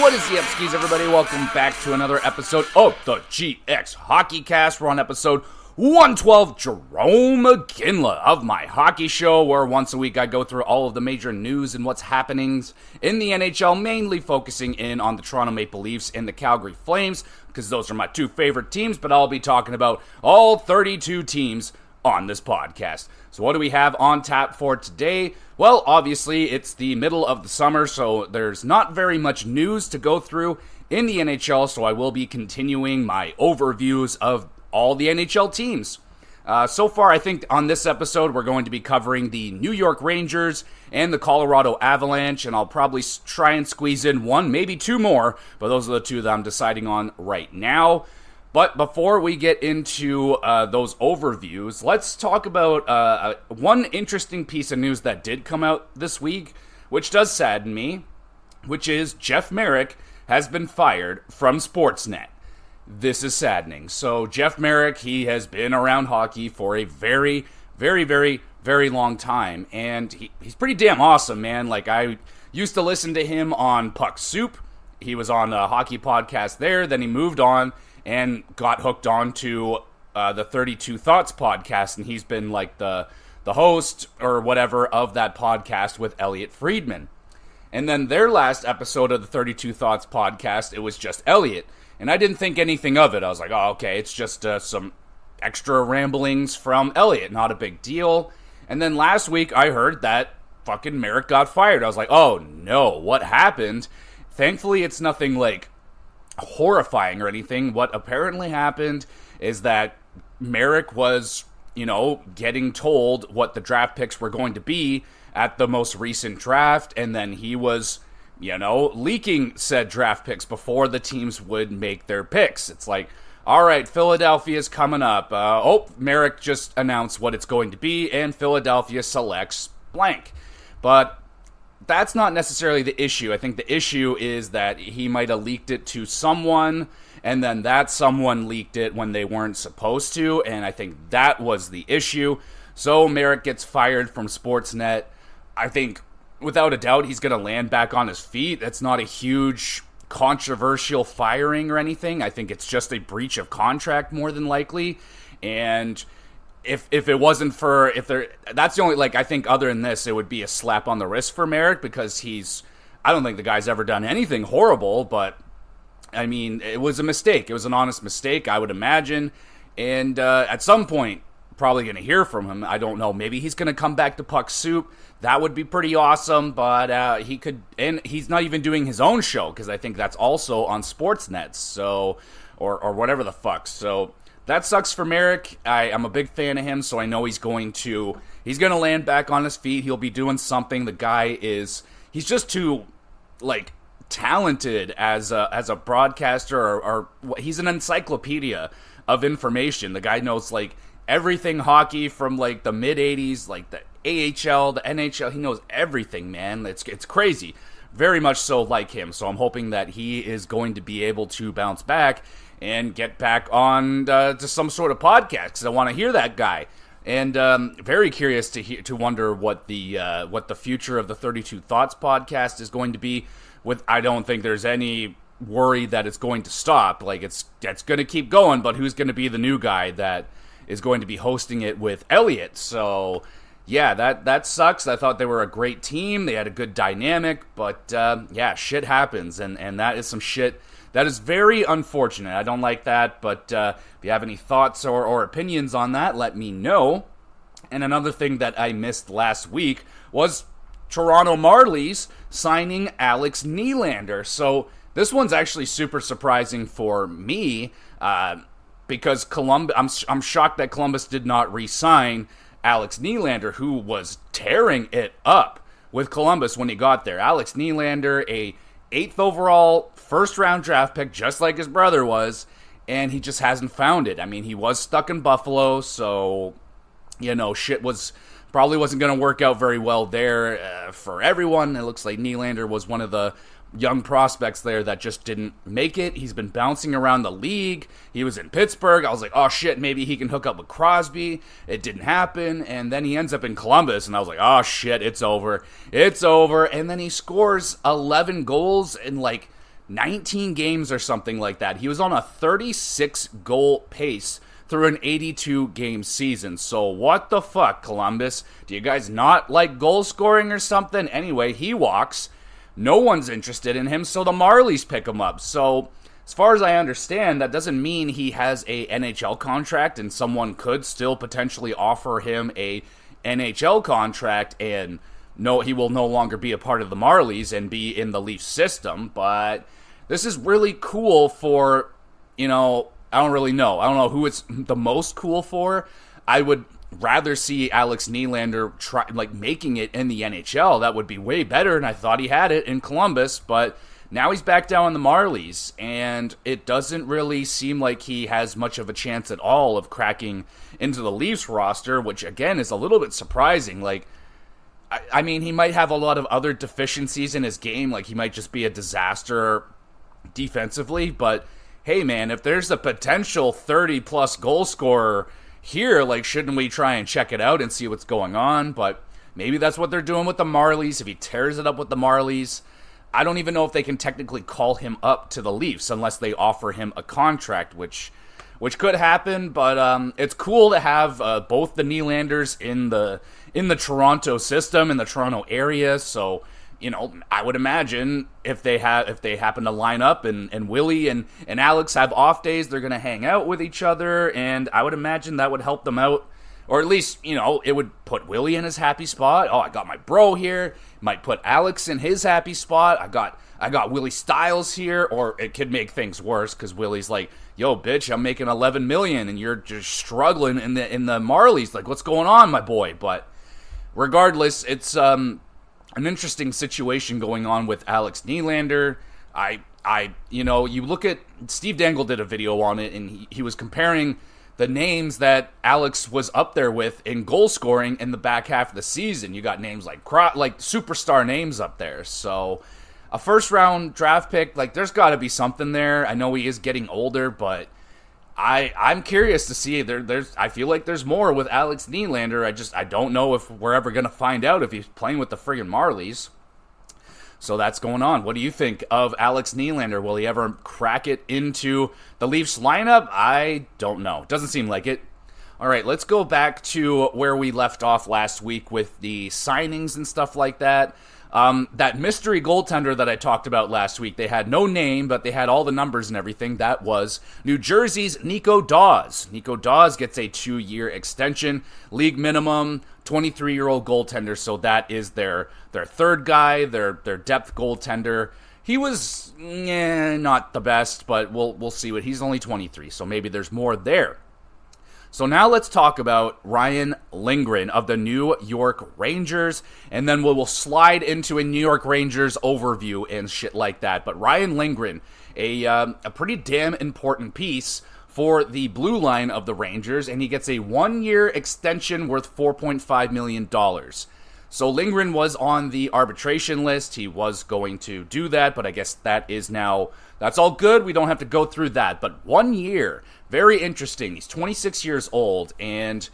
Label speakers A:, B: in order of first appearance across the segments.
A: What is the Epskis, everybody? Welcome back to another episode of the GXHockeyCast. We're on episode 112, Jerome McGinley of My Hockey Show, where once a week I go through all of the major news and what's happening in the NHL, mainly focusing in on the Toronto Maple Leafs and the Calgary Flames, because those are my two favorite teams, but I'll be talking about all 32 teams on this podcast. So what do we have on tap for today? Well, obviously, it's the middle of the summer, so there's not very much news to go through in the NHL, so I will be continuing my overviews of all the NHL teams. So far, I think on this episode, we're going to be covering the New York Rangers and the Colorado Avalanche, and I'll probably try and squeeze in one, maybe two more, but those are the two that I'm deciding on right now. But before we get into those overviews, let's talk about one interesting piece of news that did come out this week, which does sadden me, which is Jeff Marek has been fired from Sportsnet. This is saddening. So Jeff Marek, he has been around hockey for a very, very, very, very long time, and he's pretty damn awesome, man. Like, I used to listen to him on Puck Soup. He was on a hockey podcast there, then he moved on and got hooked on to the 32 Thoughts podcast, and he's been like the host or whatever of that podcast with Elliot Friedman. And then their last episode of the 32 Thoughts podcast, it was just Elliot, and I didn't think anything of it. I was like, oh, okay, it's just some extra ramblings from Elliot, not a big deal. And then last week, I heard that fucking Marek got fired. I was like, oh no, what happened? Thankfully, it's nothing like horrifying or anything. What apparently happened is that Marek was, getting told what the draft picks were going to be at the most recent draft, and then he was, leaking said draft picks before the teams would make their picks. It's like, all right, Philadelphia's coming up. Marek just announced what it's going to be, and Philadelphia selects blank. But that's not necessarily the issue. I think the issue is that he might have leaked it to someone, and then that someone leaked it when they weren't supposed to, and I think that was the issue. So Marek gets fired from Sportsnet. I think, without a doubt, he's going to land back on his feet. That's not a huge controversial firing or anything. I think it's just a breach of contract more than likely, and If it wasn't for, that's the only, I think other than this, it would be a slap on the wrist for Marek, because I don't think the guy's ever done anything horrible, but, I mean, it was a mistake. It was an honest mistake, I would imagine, and at some point, probably going to hear from him. I don't know, maybe he's going to come back to Puck Soup. That would be pretty awesome, but he could, and he's not even doing his own show, because I think that's also on Sportsnet, so, or whatever the fuck, so that sucks for Marek. I'm a big fan of him, so I know he's going to land back on his feet. He'll be doing something. The guy he's just too, talented as a broadcaster, or he's an encyclopedia of information. The guy knows, everything hockey from, the mid-'80s, the AHL, the NHL. He knows everything, man. It's crazy. Very much so like him. So I'm hoping that he is going to be able to bounce back and get back on to some sort of podcast, because I want to hear that guy. And very curious to wonder what the future of the 32 Thoughts podcast is going to be. I don't think there's any worry that it's going to stop. It's going to keep going, but who's going to be the new guy that is going to be hosting it with Elliot? So yeah, that sucks. I thought they were a great team. They had a good dynamic, but shit happens, and that is some shit. That is very unfortunate. I don't like that, but if you have any thoughts or opinions on that, let me know. And another thing that I missed last week was Toronto Marlies signing Alex Nylander. So this one's actually super surprising for me, because I'm shocked that Columbus did not re-sign Alex Nylander, who was tearing it up with Columbus when he got there. Alex Nylander, a 8th overall first-round draft pick, just like his brother was, and he just hasn't found it. I mean, he was stuck in Buffalo, so, shit probably wasn't going to work out very well there for everyone. It looks like Nylander was one of the young prospects there that just didn't make it. He's been bouncing around the league. He was in Pittsburgh. I was like, oh shit, maybe he can hook up with Crosby. It didn't happen. And then he ends up in Columbus, and I was like, oh shit, it's over. It's over. And then he scores 11 goals in like 19 games or something like that. He was on a 36 goal pace through an 82 game season. So what the fuck, Columbus? Do you guys not like goal scoring or something? Anyway, he walks. No one's interested in him, so the Marlies pick him up. So as far as I understand, that doesn't mean he has a NHL contract, and someone could still potentially offer him a NHL contract, and no, he will no longer be a part of the Marlies and be in the Leafs system. But this is really cool for, I don't really know. I don't know who it's the most cool for. I would rather see Alex Nylander making it in the NHL. That would be way better, and I thought he had it in Columbus, but now he's back down in the Marlies, and it doesn't really seem like he has much of a chance at all of cracking into the Leafs roster, which, again, is a little bit surprising. I mean, he might have a lot of other deficiencies in his game, like he might just be a disaster defensively, but hey, man, if there's a potential 30-plus goal scorer here, shouldn't we try and check it out and see what's going on? But maybe that's what they're doing with the Marlies. If he tears it up with the Marlies, I don't even know if they can technically call him up to the Leafs unless they offer him a contract, which could happen. But it's cool to have both the Nylanders in the Toronto system, in the Toronto area. So, I would imagine if they happen to line up and Willie and Alex have off days, they're going to hang out with each other, and I would imagine that would help them out. Or at least, it would put Willie in his happy spot. Oh, I got my bro here. Might put Alex in his happy spot. I got Willie Styles here. Or it could make things worse because Willie's like, yo, bitch, I'm making $11 million and you're just struggling in the Marlies. What's going on, my boy? But regardless, it's an interesting situation going on with Alex Nylander. You look at Steve Dangle did a video on it, and he was comparing the names that Alex was up there with in goal scoring in the back half of the season. You got names like superstar names up there. So a first round draft pick, there's got to be something there. I know he is getting older, but I'm curious to see. I feel like there's more with Alex Nylander. I don't know if we're ever going to find out if he's playing with the friggin' Marlies. So that's going on. What do you think of Alex Nylander? Will he ever crack it into the Leafs lineup? I don't know. Doesn't seem like it. All right, let's go back to where we left off last week with the signings and stuff like that. That mystery goaltender that I talked about last week, they had no name, but they had all the numbers and everything. That was New Jersey's Nico Daws. Nico Daws gets a 2-year extension, league minimum, 23-year-old goaltender, so that is their third guy, their depth goaltender. He was not the best, but we'll see what he's only 23, so maybe there's more there. So now let's talk about Ryan Lindgren of the New York Rangers, and then we'll slide into a New York Rangers overview and shit like that. But Ryan Lindgren, a pretty damn important piece for the blue line of the Rangers, and he gets a 1-year extension worth $4.5 million. So Lindgren was on the arbitration list. He was going to do that, but I guess that's all good. We don't have to go through that. But 1 year, very interesting. He's 26 years old, and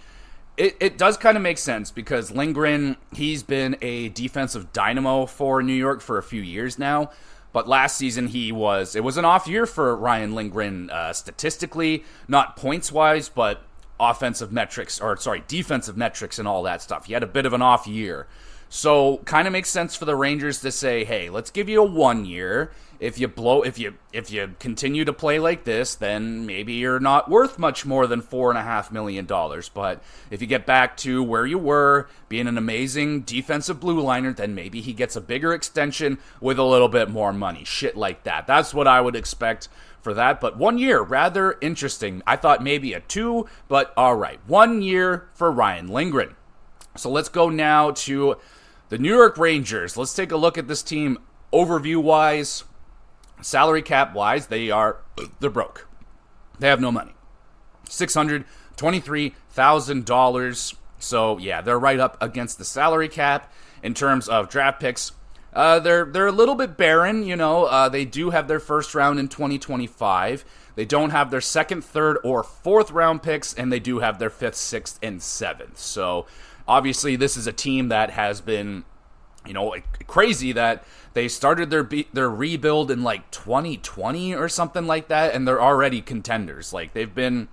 A: it does kind of make sense because Lindgren, he's been a defensive dynamo for New York for a few years now. But last season it was an off year for Ryan Lindgren statistically, not points-wise, but defensive metrics and all that stuff. He had a bit of an off year. So kind of makes sense for the Rangers to say, hey, let's give you a 1 year. If you continue to play like this, then maybe you're not worth much more than $4.5 million. But if you get back to where you were, being an amazing defensive blue liner, then maybe he gets a bigger extension with a little bit more money. Shit like that. That's what I would expect for that. But 1 year, rather interesting. I thought maybe a 2, but all right. 1 year for Ryan Lindgren. So let's go now to the New York Rangers. Let's take a look at this team overview-wise. Salary cap-wise, they're broke. They have no money. $623,000. So, yeah, they're right up against the salary cap in terms of draft picks. They're a little bit barren, They do have their first round in 2025. They don't have their second, third, or fourth round picks, and they do have their fifth, sixth, and seventh. So, obviously, this is a team that has been crazy that they started their rebuild in like 2020 or something like that, and they're already contenders. Like, they've been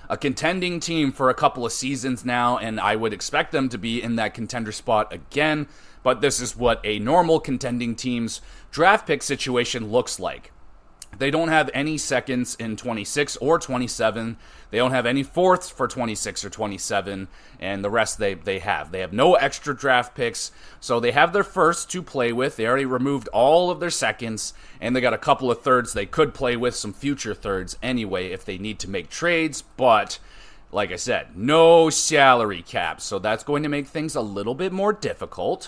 A: a contending team for a couple of seasons now, and I would expect them to be in that contender spot again, but this is what a normal contending team's draft pick situation looks like. They don't have any seconds in 26 or 27. They don't have any fourths for 26 or 27, and the rest they have. They have no extra draft picks, so they have their firsts to play with. They already removed all of their seconds, and they got a couple of thirds they could play with, some future thirds anyway if they need to make trades, but like I said, no salary cap, so that's going to make things a little bit more difficult.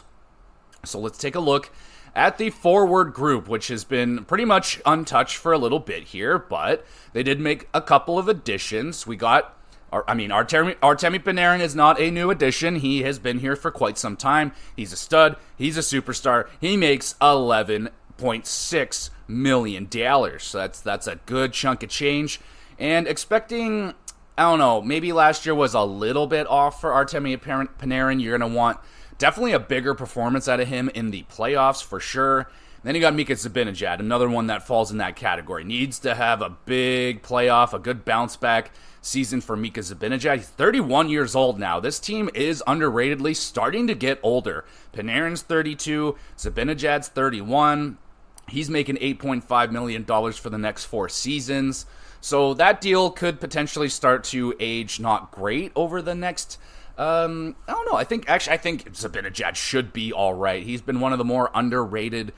A: So let's take a look at the forward group, which has been pretty much untouched for a little bit here, but they did make a couple of additions. We got, Artemi Panarin is not a new addition. He has been here for quite some time. He's a stud. He's a superstar. He makes $11.6 million. So that's a good chunk of change. And expecting, I don't know, maybe last year was a little bit off for Artemi Panarin. You're going to want definitely a bigger performance out of him in the playoffs for sure. And then you got Mika Zibanejad, another one that falls in that category. Needs to have a big playoff, a good bounce back season for Mika Zibanejad. He's 31 years old now. This team is underratedly starting to get older. Panarin's 32, Zibanejad's 31. He's making $8.5 million for the next 4 seasons. So that deal could potentially start to age not great over the next I don't know. I think Zibanejad should be all right. He's been one of the more underrated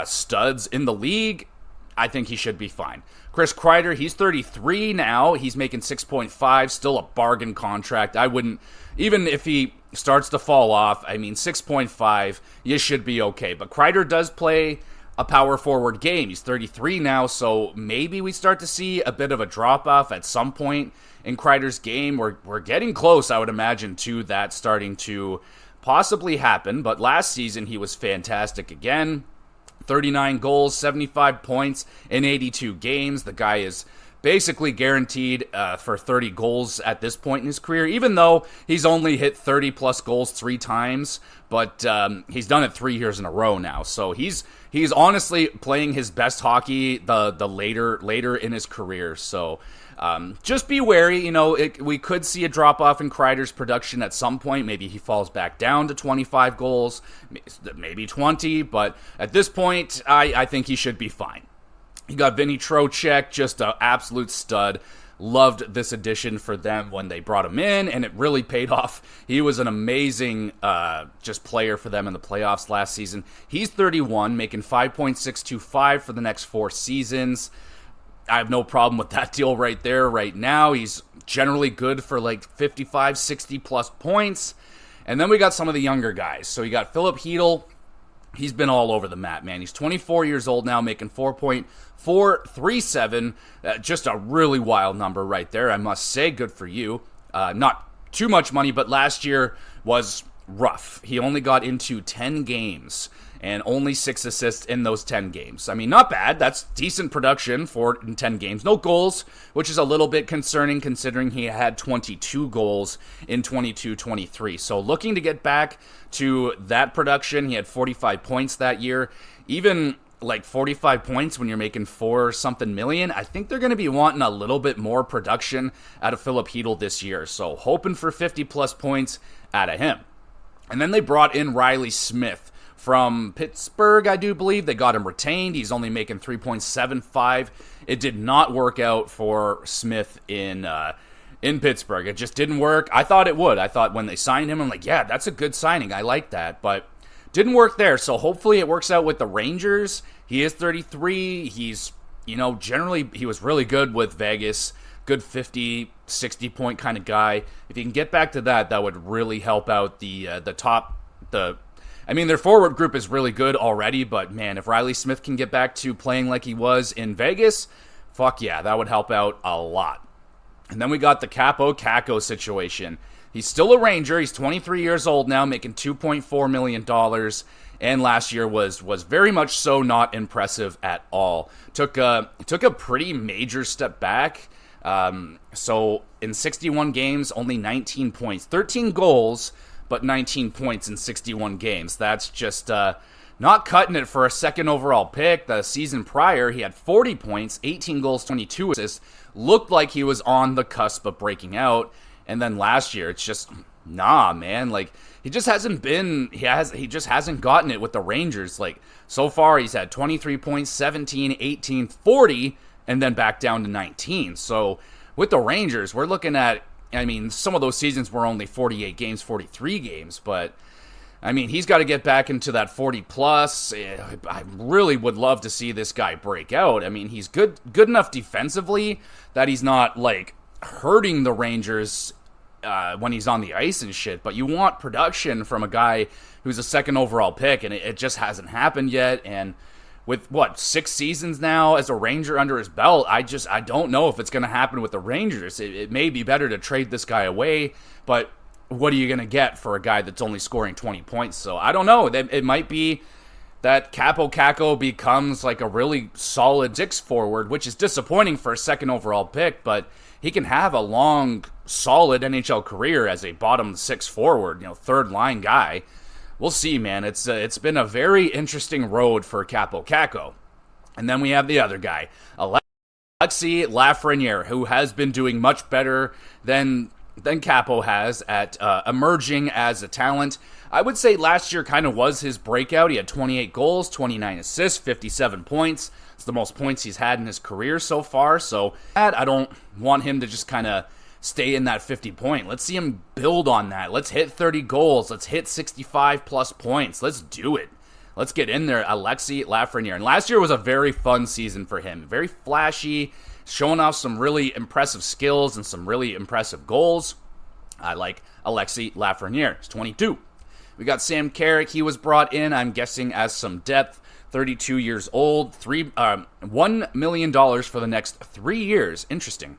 A: studs in the league. I think he should be fine. Chris Kreider, he's 33 now. He's making 6.5, still a bargain contract. I wouldn't, even if he starts to fall off, 6.5, you should be okay. But Kreider does play a power forward game. He's 33 now, so maybe we start to see a bit of a drop-off at some point in Kreider's game. We're getting close, I would imagine, to that starting to possibly happen, but last season he was fantastic again. 39 goals, 75 points in 82 games. The guy is basically guaranteed for 30 goals at this point in his career, even though he's only hit 30-plus goals 3 times, but he's done it 3 years in a row now. So he's honestly playing his best hockey the later in his career. So just be wary. We could see a drop-off in Kreider's production at some point. Maybe he falls back down to 25 goals, maybe 20, but at this point, I think he should be fine. You got Vinny Trocheck, just an absolute stud. Loved this addition for them when they brought him in, and it really paid off. He was an amazing just player for them in the playoffs last season. He's 31, making $5.625 for the next 4 seasons. I have no problem with that deal right there right now. He's generally good for like 55, 60-plus points. And then we got some of the younger guys. So you got Philip Hedl. He's been all over the map, man. He's 24 years old now, making $4.437. Just a really wild number right there, I must say. Good for you. Not too much money, but last year was rough. He only got into 10 games and only 6 assists in those 10 games. Not bad. That's decent production in 10 games. No goals, which is a little bit concerning considering he had 22 goals in 22-23. So looking to get back to that production. He had 45 points that year. Even like 45 points when you're making $4-something million, I think they're going to be wanting a little bit more production out of Philip Hedl this year. So hoping for 50-plus points out of him. And then they brought in Riley Smith from Pittsburgh, I do believe. They got him retained. He's only making $3.75. It did not work out for Smith in Pittsburgh. It just didn't work. I thought it would. I thought when they signed him, I'm like, yeah, that's a good signing. I like that. But didn't work there. So hopefully it works out with the Rangers. He is 33. He's, generally he was really good with Vegas. Good 50, 60-point kind of guy. If you can get back to that, that would really help out their forward group is really good already, but man, if Riley Smith can get back to playing like he was in Vegas, fuck yeah, that would help out a lot. And then we got the Capo Caco situation. He's still a Ranger. He's 23 years old now, making $2.4 million, and last year was very much so not impressive at all. Took a pretty major step back. So in 61 games, only 19 points, 13 goals, but 19 points in 61 games. That's just not cutting it for a second overall pick. The season prior, he had 40 points, 18 goals, 22 assists. Looked like he was on the cusp of breaking out. And then last year, it's just, nah, man. Like, he just hasn't been, he just hasn't gotten it with the Rangers. Like, so far, he's had 23 points, 17, 18, 40, and then back down to 19. So, with the Rangers, we're looking at, I mean, some of those seasons were only 48 games, 43 games, but I mean, he's got to get back into that 40 plus. I really would love to see this guy break out. I mean, he's good enough defensively that he's not like hurting the Rangers when he's on the ice and shit, but you want production from a guy who's a second overall pick, and it just hasn't happened yet. And with, 6 seasons now as a Ranger under his belt, I don't know if it's going to happen with the Rangers. It may be better to trade this guy away, but what are you going to get for a guy that's only scoring 20 points? So I don't know. It might be that Kaapo Kakko becomes like a really solid 6 forward, which is disappointing for a second overall pick, but he can have a long, solid NHL career as a bottom 6 forward, third line guy. We'll see, man. It's been a very interesting road for Kaapo Kakko. And then we have the other guy, Alexis Lafreniere, who has been doing much better than Kaapo has at emerging as a talent. I would say last year kind of was his breakout. He had 28 goals, 29 assists, 57 points. It's the most points he's had in his career so far. So I don't want him to just kind of stay in that 50 point. Let's see him build on that. Let's hit 30 goals. Let's hit 65 plus points. Let's do it. Let's get in there, Alexis Lafreniere. And last year was a very fun season for him. Very flashy, showing off some really impressive skills and some really impressive goals. I like Alexis Lafreniere. He's 22. We got Sam Carrick. He was brought in, I'm guessing, as some depth. 32 years old. $1 million for the next 3 years. Interesting.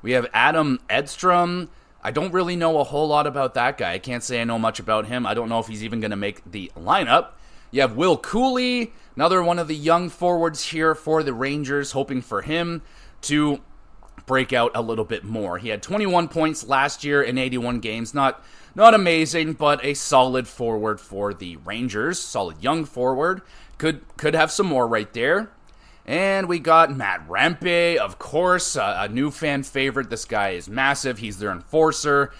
A: We have Adam Edstrom. I don't really know a whole lot about that guy. I can't say I know much about him. I don't know if he's even going to make the lineup. You have Will Cooley, another one of the young forwards here for the Rangers, hoping for him to break out a little bit more. He had 21 points last year in 81 games. Not amazing, but a solid forward for the Rangers. Solid young forward. Could have some more right there. And we got Matt Rempe, of course, a new fan favorite. This guy is massive. He's their enforcer.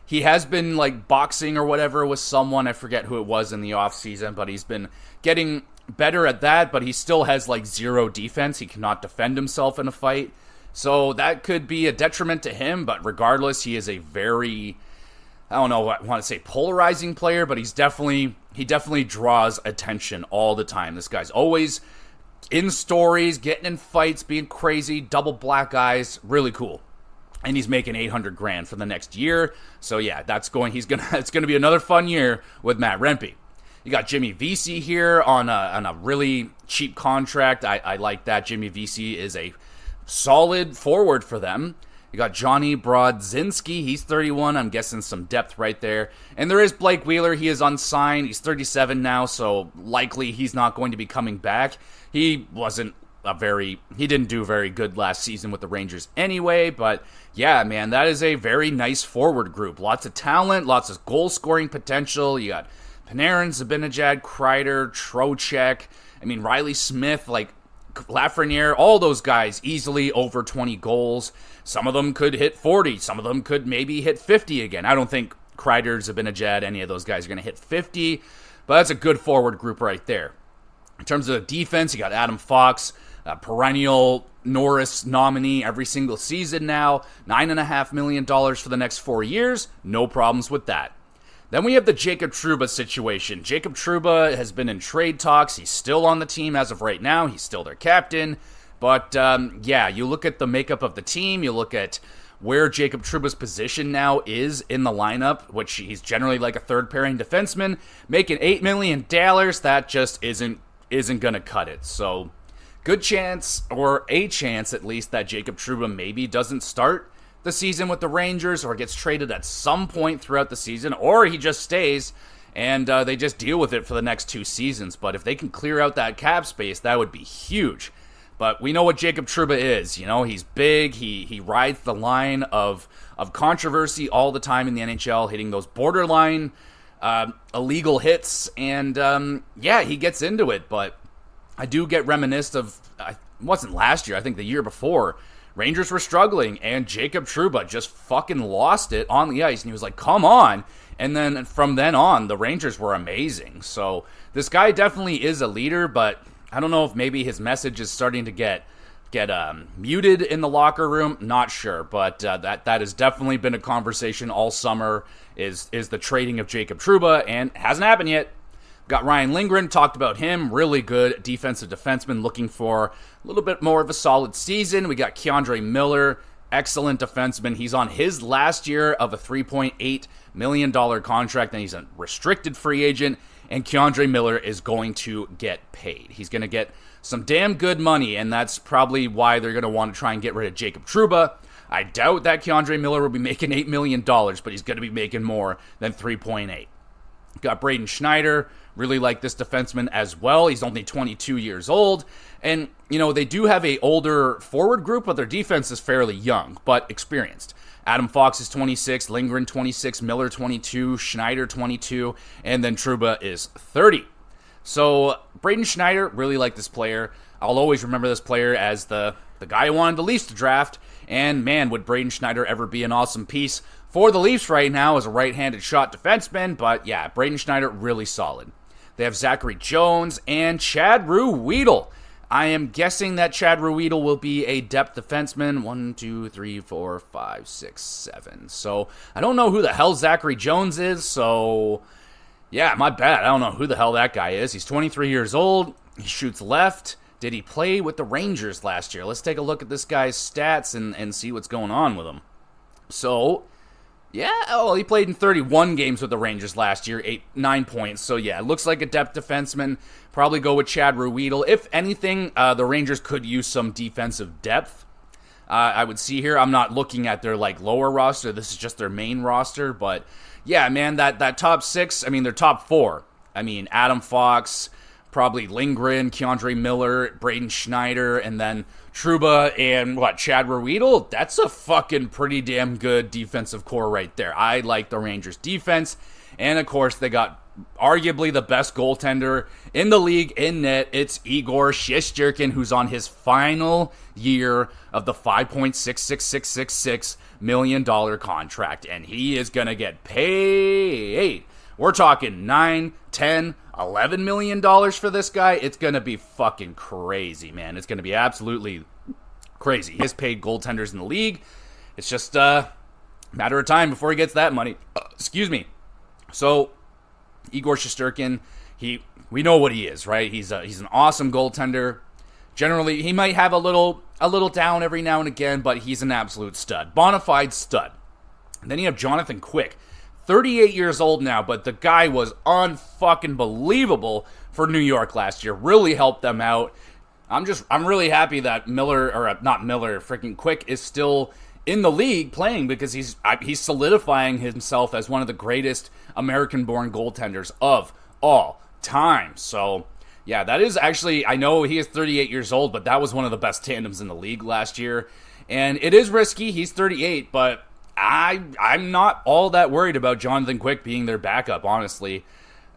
A: He has been like boxing or whatever with someone. I forget who it was in the offseason, but he's been getting better at that, but he still has like 0 defense. He cannot defend himself in a fight. So that could be a detriment to him, but regardless, he is a very, I don't know, I want to say polarizing player, but he definitely draws attention all the time. This guy's always in stories, getting in fights, being crazy, double black eyes, really cool. And he's making $800,000 for the next year. So yeah, it's going to be another fun year with Matt Rempe. You got Jimmy Vesey here on a really cheap contract. I like that. Jimmy Vesey is a solid forward for them. You got Johnny Brodzinski. He's 31. I'm guessing some depth right there. And there is Blake Wheeler. He is unsigned. He's 37 now, so likely he's not going to be coming back. He didn't do very good last season with the Rangers anyway, but yeah, man, that is a very nice forward group. Lots of talent, lots of goal-scoring potential. You got Panarin, Zibanejad, Kreider, Trocheck. I mean, Riley Smith, like Lafreniere, all those guys easily over 20 goals. Some of them could hit 40. Some of them could maybe hit 50 again. I don't think Kreider, Zibanejad, any of those guys are going to hit 50, but that's a good forward group right there. In terms of defense, you got Adam Fox, a perennial Norris nominee every single season now. $9.5 million for the next 4 years. No problems with that. Then we have the Jacob Trouba situation. Jacob Trouba has been in trade talks. He's still on the team as of right now. He's still their captain. But, you look at the makeup of the team. You look at where Jacob Trouba's position now is in the lineup, which he's generally like a third-pairing defenseman. Making $8 million, that just isn't going to cut it. So good chance, or a chance at least, that Jacob Trouba maybe doesn't start the season with the Rangers or gets traded at some point throughout the season, or he just stays and they just deal with it for the next 2 seasons. But if they can clear out that cap space, that would be huge. But we know what Jacob Trouba is. You know, he's big. He rides the line of controversy all the time in the NHL, hitting those borderline illegal hits. And, he gets into it. But I do get reminisced of, it wasn't last year, I think the year before, Rangers were struggling, and Jacob Trouba just fucking lost it on the ice. And he was like, come on. And then from then on, the Rangers were amazing. So this guy definitely is a leader, but I don't know if maybe his message is starting to get muted in the locker room. Not sure, but that has definitely been a conversation all summer, is the trading of Jacob Trouba, and hasn't happened yet. Got Ryan Lindgren, talked about him, really good defensive defenseman, looking for a little bit more of a solid season. We got Keandre Miller, excellent defenseman. He's on his last year of a $3.8 million contract, and he's a restricted free agent, and Keandre Miller is going to get paid. He's going to get some damn good money, and that's probably why they're going to want to try and get rid of Jacob Trouba. I doubt that Keandre Miller will be making $8 million, but he's going to be making more than 3.8. Got Braden Schneider. Really like this defenseman as well. He's only 22 years old. And, you know, they do have a older forward group, but their defense is fairly young, but experienced. Adam Fox is 26, Lindgren 26, Miller 22, Schneider 22, and then Trouba is 30. So, Braden Schneider, really like this player. I'll always remember this player as the guy who wanted the Leafs to draft. And, man, would Braden Schneider ever be an awesome piece for the Leafs right now as a right-handed shot defenseman. But, yeah, Braden Schneider, really solid. They have Zachary Jones and Chad Ruhwedel. I am guessing that Chad Ruhwedel will be a depth defenseman. 1, 2, 3, 4, 5, 6, 7. So, I don't know who the hell Zachary Jones is, so yeah, my bad. I don't know who the hell that guy is. He's 23 years old. He shoots left. Did he play with the Rangers last year? Let's take a look at this guy's stats and see what's going on with him. So, yeah, he played in 31 games with the Rangers last year, 9 points. So, yeah, it looks like a depth defenseman. Probably go with Chad Ruhwedel. If anything, the Rangers could use some defensive depth. I would see here. I'm not looking at their lower roster. This is just their main roster. But, yeah, man, that top six, I mean, their top four. I mean, Adam Fox, probably Lindgren, Keandre Miller, Braden Schneider, and then Trouba and, Chad Ruhwedel? That's a fucking pretty damn good defensive core right there. I like the Rangers' defense. And, of course, they got arguably the best goaltender in the league in net. It's Igor Shesterkin, who's on his final year of the $5.66666 million contract. And he is going to get paid. We're talking $9, $10, $11 million for this guy. It's going to be fucking crazy, man. It's going to be absolutely crazy. He has paid goaltenders in the league. It's just a matter of time before he gets that money. Excuse me. So, Igor Shesterkin, we know what he is, right? He's an awesome goaltender. Generally, he might have a little down every now and again, but he's an absolute stud. Bonafide stud. And then you have Jonathan Quick. 38 years old now, but the guy was unfucking believable for New York last year. Really helped them out. I'm really happy that freaking Quick is still in the league playing, because he's solidifying himself as one of the greatest American-born goaltenders of all time. So, yeah, that is actually, I know he is 38 years old, but that was one of the best tandems in the league last year. And it is risky. He's 38, but I'm not all that worried about Jonathan Quick being their backup, honestly.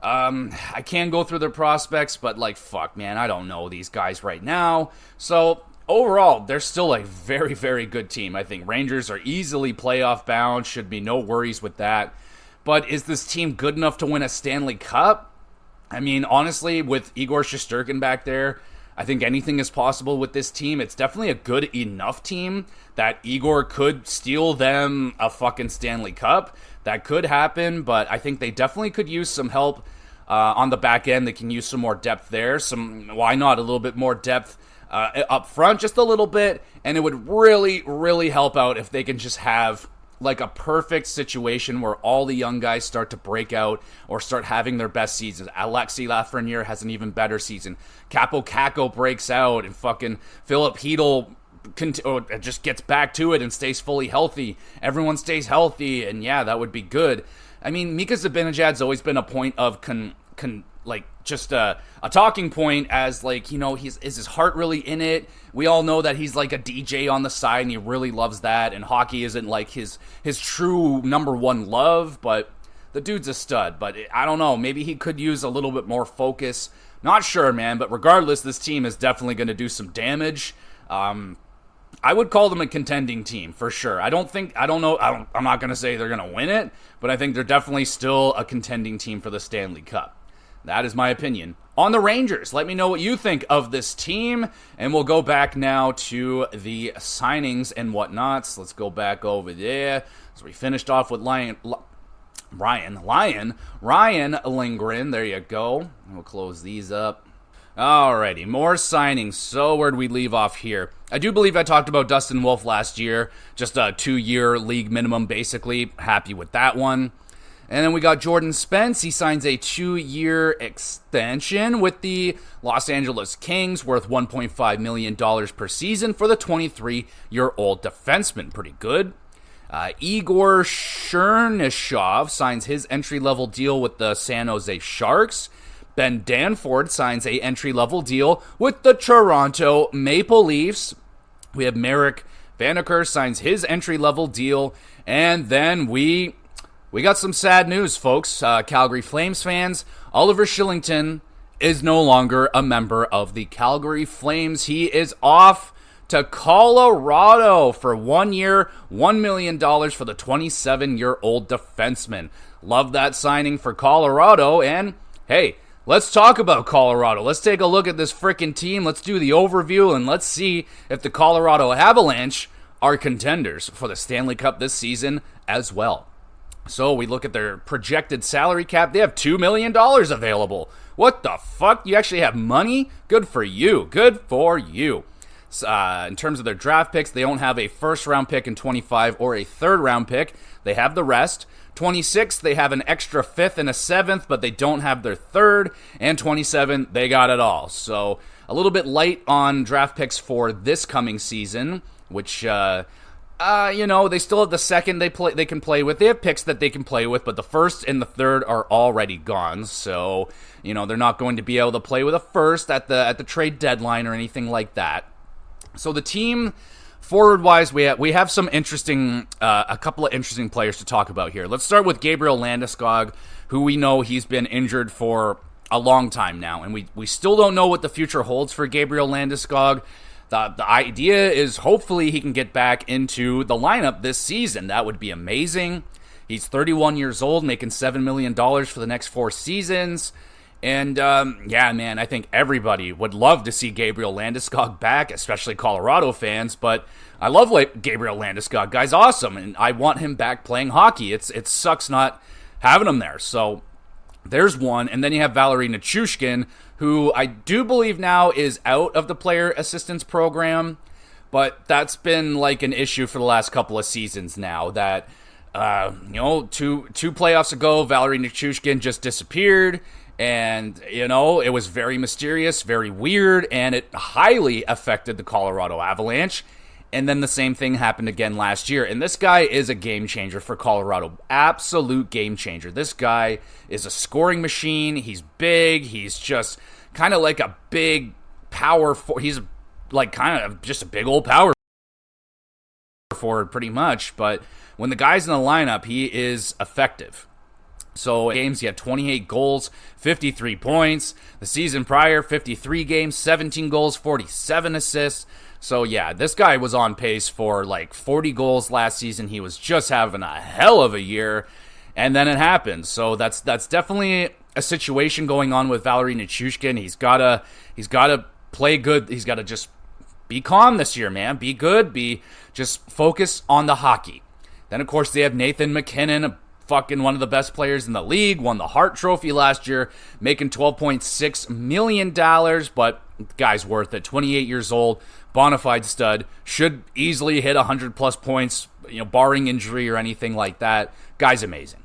A: I can go through their prospects, but fuck, man, I don't know these guys right now. So, overall, they're still a very, very good team. I think Rangers are easily playoff bound. Should be no worries with that. But is this team good enough to win a Stanley Cup? I mean, honestly, with Igor Shesterkin back there, I think anything is possible with this team. It's definitely a good enough team that Igor could steal them a fucking Stanley Cup. That could happen, but I think they definitely could use some help on the back end. They can use some more depth there. Why not a little bit more depth up front, just a little bit, and it would really, really help out if they can just have a perfect situation where all the young guys start to break out or start having their best seasons. Alexi Lafreniere has an even better season. Capo Caco breaks out, and fucking Philip Hedl just gets back to it and stays fully healthy. Everyone stays healthy, and yeah, that would be good. I mean, Mika Zibanejad's always been a point of like just a talking point as like, you know, is his heart really in it? We all know that he's like a DJ on the side and he really loves that, and hockey isn't like his true number one love, but the dude's a stud. But I don't know, maybe he could use a little bit more focus. Not sure, man, but regardless, this team is definitely going to do some damage. I would call them a contending team for sure. I'm not going to say they're going to win it, but I think they're definitely still a contending team for the Stanley Cup. That is my opinion on the Rangers. Let me know what you think of this team, and we'll go back now to the signings and whatnots. Let's go back over there. So we finished off with Ryan Lindgren. There you go. We'll close these up. Alrighty, more signings. So where'd we leave off here? I do believe I talked about Dustin Wolf last year. Just a 2-year league minimum, basically. Happy with that one. And then we got Jordan Spence. He signs a 2-year extension with the Los Angeles Kings, worth $1.5 million per season for the 23-year-old defenseman. Pretty good. Igor Chernyshov signs his entry-level deal with the San Jose Sharks. Ben Danford signs a entry-level deal with the Toronto Maple Leafs. We have Merrick Vanaker signs his entry-level deal. And then we got some sad news, folks. Calgary Flames fans, Oliver Shillington is no longer a member of the Calgary Flames. He is off to Colorado for 1 year, $1 million for the 27-year-old defenseman. Love that signing for Colorado. And, hey, let's talk about Colorado. Let's take a look at this frickin' team. Let's do the overview, and let's see if the Colorado Avalanche are contenders for the Stanley Cup this season as well. So we look at their projected salary cap. They have $2 million available. What the fuck? You actually have money? Good for you. Good for you. In terms of their draft picks, they don't have a first-round pick in 25 or a third-round pick. They have the rest. 26, they have an extra 5th and a 7th, but they don't have their 3rd. And 27, they got it all. So a little bit light on draft picks for this coming season, which, they still have the 2nd they can play with. They have picks that they can play with, but the 1st and the 3rd are already gone. So, they're not going to be able to play with a 1st at the trade deadline or anything like that. So the team, forward-wise, we have some interesting, a couple of interesting players to talk about here. Let's start with Gabriel Landeskog, who we know he's been injured for a long time now, and we still don't know what the future holds for Gabriel Landeskog. The idea is hopefully he can get back into the lineup this season. That would be amazing. He's 31 years old, making $7 million for the next 4 seasons. And, I think everybody would love to see Gabriel Landeskog back, especially Colorado fans. But I love Gabriel Landeskog. Guy's awesome, and I want him back playing hockey. It sucks not having him there. So there's one. And then you have Valeri Nichushkin, who I do believe now is out of the player assistance program. But that's been like an issue for the last couple of seasons now that, two playoffs ago, Valeri Nichushkin just disappeared. And, it was very mysterious, very weird, and it highly affected the Colorado Avalanche. And then the same thing happened again last year. And this guy is a game changer for Colorado. Absolute game changer. This guy is a scoring machine. He's big. He's just kind of like a big power forward. He's like kind of just a big old power forward pretty much. But when the guy's in the lineup, he is effective. So games, he had 28 goals, 53 points. The season prior, 53 games, 17 goals, 47 assists. So yeah, this guy was on pace for like 40 goals last season. He was just having a hell of a year, and then it happened. So that's definitely a situation going on with Valeri Nichushkin. He's gotta play good. He's gotta just be calm this year, man. Be good. Just focus on the hockey. Then of course they have Nathan McKinnon, fucking one of the best players in the league, won the Hart Trophy last year, making $12.6 million, but the guy's worth it. 28 years old, bona fide stud, should easily hit 100-plus points, barring injury or anything like that. Guy's amazing.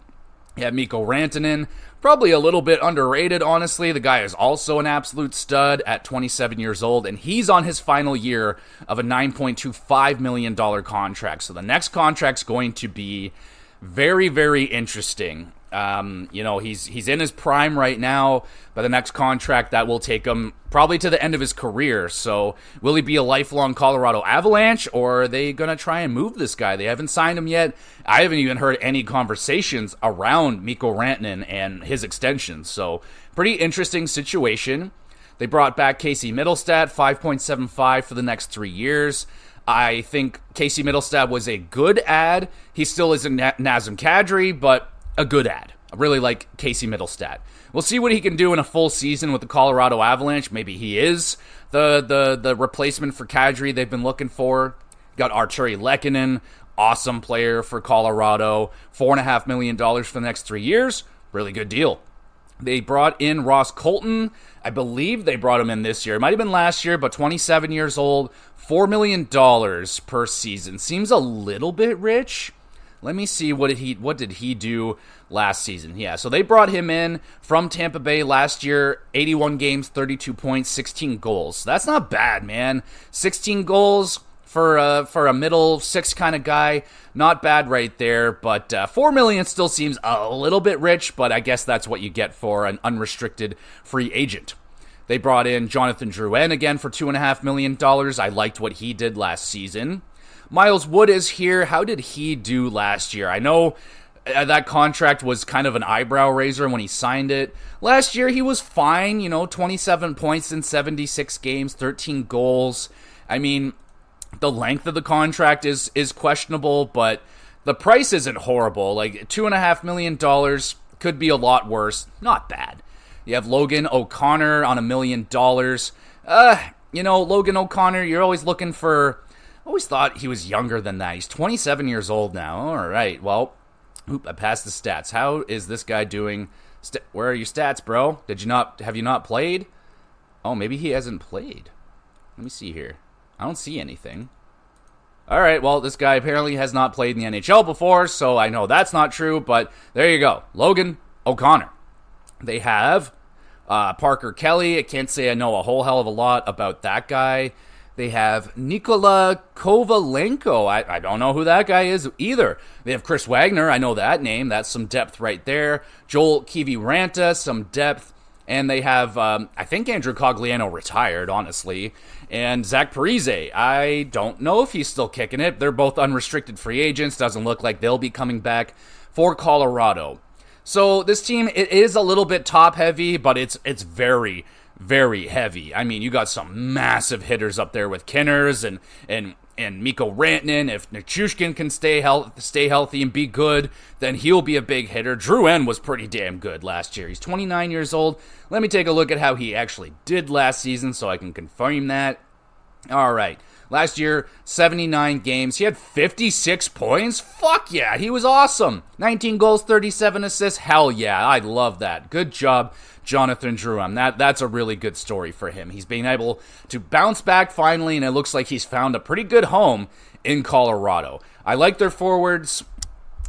A: You have Mikko Rantanen, probably a little bit underrated, honestly. The guy is also an absolute stud at 27 years old, and he's on his final year of a $9.25 million contract. So the next contract's going to be very, very interesting. He's in his prime right now, but the next contract that will take him probably to the end of his career. So will he be a lifelong Colorado Avalanche, or are they going to try and move this guy? They haven't signed him yet. I haven't even heard any conversations around Mikko Rantanen and his extension. So pretty interesting situation. They brought back Casey Middlestat, 5.75 for the next 3 years. I think Casey Middlestat was a good ad. He still isn't Nazem Kadri, but a good ad. I really like Casey Middlestat. We'll see what he can do in a full season with the Colorado Avalanche. Maybe he is the replacement for Kadri they've been looking for. Got Arturi Lehkonen, awesome player for Colorado. $4.5 million for the next 3 years. Really good deal. They brought in Ross Colton. I believe they brought him in this year. It might have been last year, but 27 years old. $4 million per season. Seems a little bit rich. Let me see, what did he do last season? Yeah, so they brought him in from Tampa Bay last year, 81 games, 32 points, 16 goals. That's not bad, man. 16 goals for a middle six kind of guy, not bad right there. But $4 million still seems a little bit rich, but I guess that's what you get for an unrestricted free agent. They brought in Jonathan Drouin again for $2.5 million. I liked what he did last season. Miles Wood is here. How did he do last year? I know that contract was kind of an eyebrow raiser when he signed it. Last year he was fine, 27 points in 76 games, 13 goals. I mean, the length of the contract is questionable, but the price isn't horrible. Like $2.5 million could be a lot worse. Not bad. You have Logan O'Connor on $1 million. Logan O'Connor, you're always looking for... I always thought he was younger than that. He's 27 years old now. All right, well, I passed the stats. How is this guy doing? Where are your stats, bro? Have you not played? Oh, maybe he hasn't played. Let me see here. I don't see anything. All right, well, this guy apparently has not played in the NHL before, so I know that's not true, but there you go. Logan O'Connor. They have Parker Kelly. I can't say I know a whole hell of a lot about that guy. They have Nikola Kovalenko. I don't know who that guy is either. They have Chris Wagner. I know that name. That's some depth right there. Joel Kiviranta, some depth. And they have, I think Andrew Cogliano retired, honestly. And Zach Parise. I don't know if he's still kicking it. They're both unrestricted free agents. Doesn't look like they'll be coming back for Colorado. So this team, it is a little bit top-heavy, but it's very, very heavy. I mean, you got some massive hitters up there with Kinners and Mikko Rantanen. If Nichushkin can stay healthy and be good, then he'll be a big hitter. Drouin was pretty damn good last year. He's 29 years old. Let me take a look at how he actually did last season so I can confirm that. All right. Last year, 79 games. He had 56 points. Fuck yeah, he was awesome. 19 goals, 37 assists. Hell yeah, I love that. Good job, Jonathan Drouin. That's a really good story for him. He's been able to bounce back finally, and it looks like he's found a pretty good home in Colorado. I like their forwards.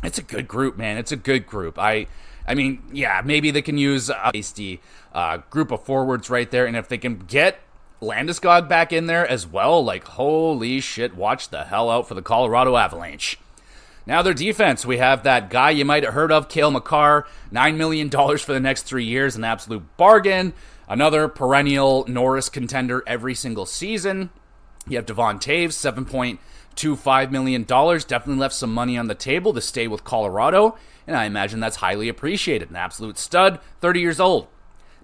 A: It's a good group, man. It's a good group. I mean, yeah, maybe they can use a hasty group of forwards right there, and if they can get Landeskog back in there as well, like, holy shit, watch the hell out for the Colorado Avalanche. Now their defense, we have that guy you might have heard of, Cale Makar, $9 million for the next 3 years, an absolute bargain. Another perennial Norris contender every single season. You have Devon Taves, $7.25 million, definitely left some money on the table to stay with Colorado, and I imagine that's highly appreciated. An absolute stud, 30 years old.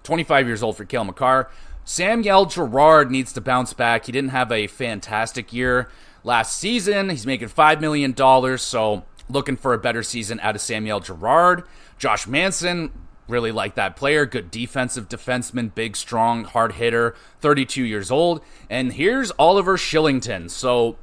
A: 25 years old for Cale Makar. Samuel Girard needs to bounce back. He didn't have a fantastic year last season. He's making $5 million, so looking for a better season out of Samuel Girard. Josh Manson, really like that player. Good defensive defenseman, big, strong, hard hitter, 32 years old. And here's Oliver Shillington. So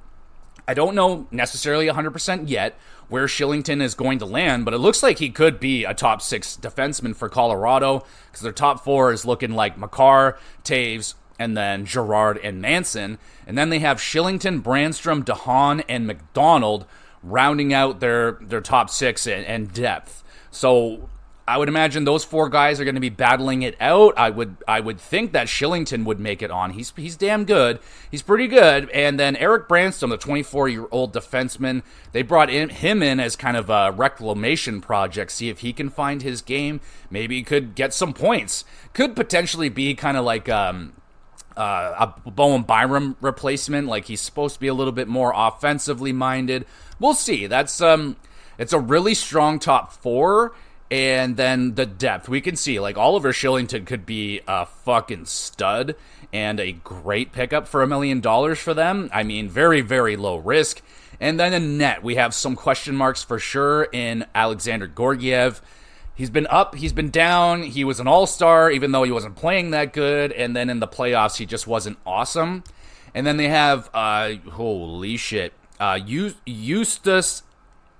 A: I don't know necessarily 100% yet where Shillington is going to land, but it looks like he could be a top 6 defenseman for Colorado because their top 4 is looking like Makar, Taves, and then Girard and Manson. And then they have Shillington, Brandstrom, DeHaan, and McDonald rounding out their top 6 and depth. So I would imagine those four guys are going to be battling it out. I would think that Shillington would make it on. He's damn good. He's pretty good. And then Eric Branston, the 24-year-old defenseman, they brought him in as kind of a reclamation project. See if he can find his game. Maybe he could get some points. Could potentially be kind of like a Bowen Byram replacement. Like he's supposed to be a little bit more offensively minded. We'll see. That's it's a really strong top four. And then the depth, we can see, like, Oliver Shillington could be a fucking stud and a great pickup for $1 million for them. I mean, very, very low risk. And then in net, we have some question marks for sure in Alexander Georgiev. He's been up, he's been down. He was an all-star, even though he wasn't playing that good. And then in the playoffs, he just wasn't awesome. And then they have, holy shit, Justus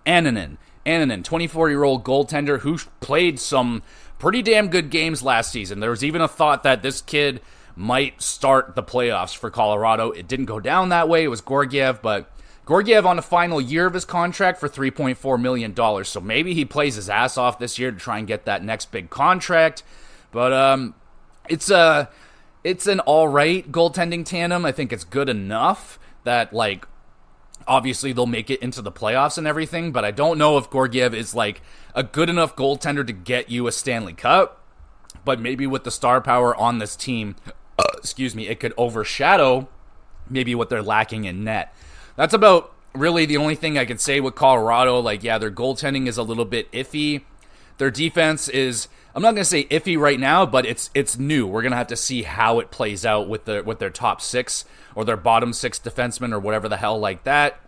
A: Annunen, 24-year-old goaltender who played some pretty damn good games last season. There was even a thought that this kid might start the playoffs for Colorado. It didn't go down that way. It was Georgiev, but Georgiev on the final year of his contract for $3.4 million. So maybe he plays his ass off this year to try and get that next big contract. But it's an all right goaltending tandem. I think it's good enough that, like, obviously, they'll make it into the playoffs and everything, but I don't know if Georgiev is, like, a good enough goaltender to get you a Stanley Cup. But maybe with the star power on this team, it could overshadow maybe what they're lacking in net. That's about really the only thing I could say with Colorado. Like, yeah, their goaltending is a little bit iffy. Their defense is, I'm not going to say iffy right now, but it's new. We're going to have to see how it plays out with their top six or their bottom six defensemen or whatever the hell like that.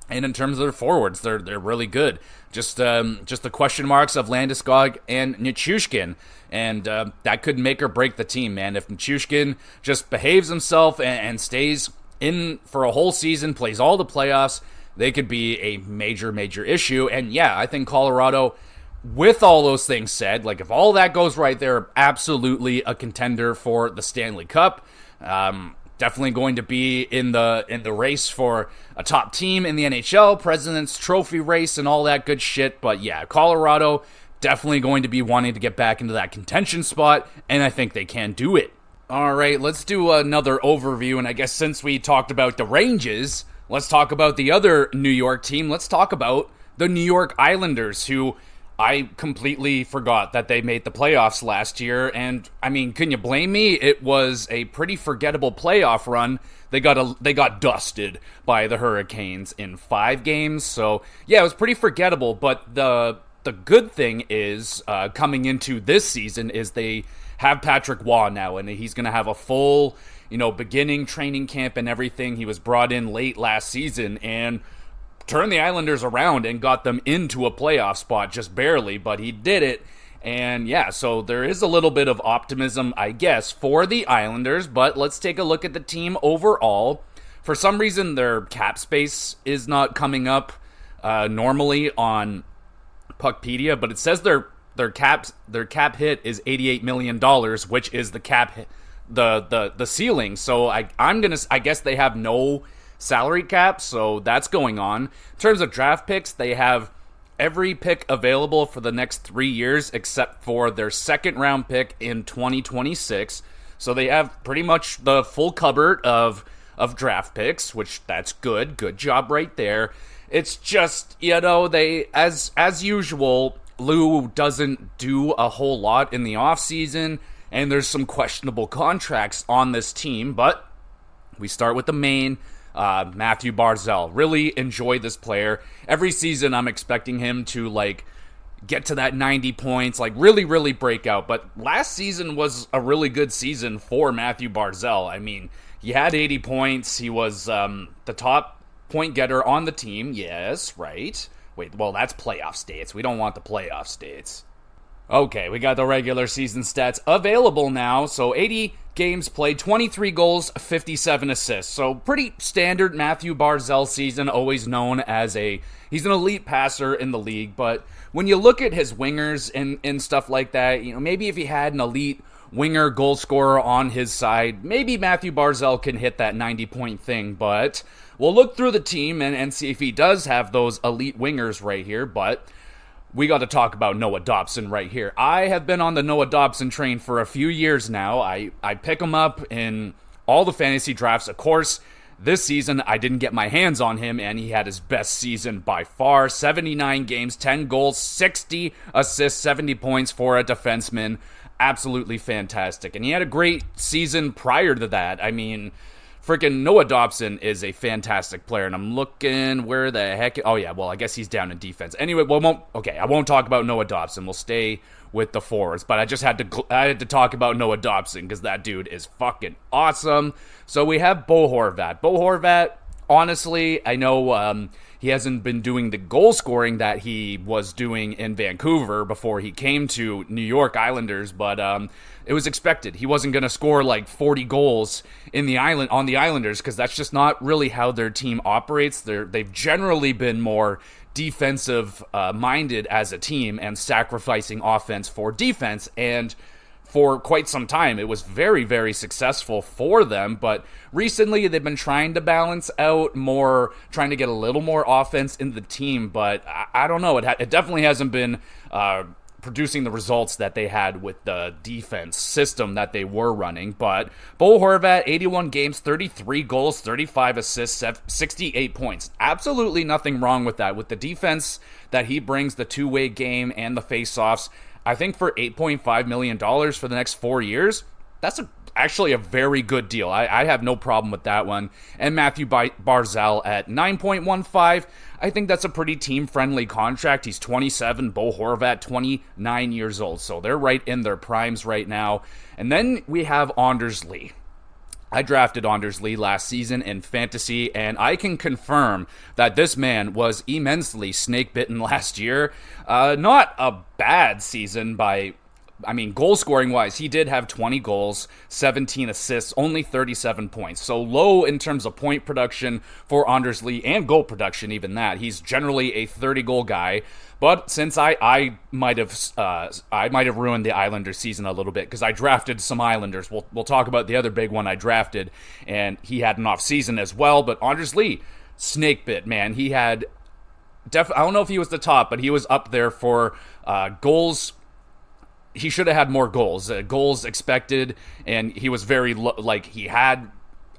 A: And in terms of their forwards, they're really good. Just the question marks of Landeskog and Nichushkin. And that could make or break the team, man. If Nichushkin just behaves himself and stays in for a whole season, plays all the playoffs, they could be a major, major issue. And yeah, I think Colorado, with all those things said, like if all that goes right, they're absolutely a contender for the Stanley Cup. Definitely going to be in the race for a top team in the NHL, President's Trophy race, and all that good shit. But yeah, Colorado definitely going to be wanting to get back into that contention spot, and I think they can do it. All right, let's do another overview, and I guess since we talked about the Rangers, let's talk about the other New York team. Let's talk about the New York Islanders, who I completely forgot that they made the playoffs last year, and I mean, can you blame me? It was a pretty forgettable playoff run. They got dusted by the Hurricanes in 5 games, so yeah, it was pretty forgettable. But the good thing is, coming into this season, is they have Patrick Waugh now, and he's going to have a full, beginning training camp and everything. He was brought in late last season and turned the Islanders around and got them into a playoff spot, just barely, but he did it. And yeah, so there is a little bit of optimism, I guess, for the Islanders, but let's take a look at the team overall. For some reason, their cap space is not coming up normally on Puckpedia, but it says their cap hit is $88 million, which is the cap hit, the ceiling. So I guess they have no salary cap, so that's going on. In terms of draft picks, they have every pick available for the next 3 years except for their second round pick in 2026. So they have pretty much the full cupboard of draft picks, which that's good. Good job right there. It's just, they, as usual, Lou doesn't do a whole lot in the offseason, and there's some questionable contracts on this team, but we start with the main. Matthew Barzal. Really enjoy this player. Every season I'm expecting him to get to that 90 points, really, really break out. But last season was a really good season for Matthew Barzal. I mean, he had 80 points. He was the top point getter on the team. Yes, right. Wait, well, that's playoff states. We don't want the playoff states. Okay, we got the regular season stats available now. So 80 games played, 23 goals, 57 assists. So pretty standard Matthew Barzal season, always known as he's an elite passer in the league. But when you look at his wingers and stuff like that, maybe if he had an elite winger goal scorer on his side, maybe Matthew Barzal can hit that 90-point thing. But we'll look through the team and see if he does have those elite wingers right here. But we got to talk about Noah Dobson right here. I have been on the Noah Dobson train for a few years now. I pick him up in all the fantasy drafts. Of course, this season I didn't get my hands on him, and he had his best season by far. 79 games, 10 goals, 60 assists, 70 points for a defenseman. Absolutely fantastic. And he had a great season prior to that. I mean, freaking Noah Dobson is a fantastic player, and I'm looking where the heck... Oh, yeah, well, I guess he's down in defense. Anyway, I won't talk about Noah Dobson. We'll stay with the forwards, but I had to talk about Noah Dobson because that dude is fucking awesome. So we have Bo Horvat. Bo Horvat, honestly, I know he hasn't been doing the goal scoring that he was doing in Vancouver before he came to New York Islanders, but it was expected. He wasn't going to score like 40 goals on the Islanders because that's just not really how their team operates. They've generally been more defensive minded as a team and sacrificing offense for defense, and for quite some time it was very, very successful for them. But recently they've been trying to balance out more, trying to get a little more offense in the team, but I don't know, it definitely hasn't been producing the results that they had with the defense system that they were running. But Bo Horvat, 81 games, 33 goals, 35 assists, 68 points. Absolutely nothing wrong with that. With the defense that he brings, the two-way game and the face-offs, I think for $8.5 million for the next 4 years, that's actually a very good deal. I have no problem with that one. And Matthew Barzal at 9.15, I think that's a pretty team-friendly contract. He's 27, Bo Horvat 29 years old, so they're right in their primes right now. And then we have Anders Lee. I drafted Anders Lee last season in fantasy, and I can confirm that this man was immensely snake-bitten last year. Not a bad season goal scoring wise, he did have 20 goals, 17 assists, only 37 points. So low in terms of point production for Anders Lee and goal production, even that. He's generally a 30 goal guy. But since I might have ruined the Islanders season a little bit because I drafted some Islanders. We'll talk about the other big one I drafted, and he had an off season as well. But Anders Lee, snake bit, man. He had I don't know if he was the top, but he was up there for goals. He should have had more goals. Goals expected, and he was very he had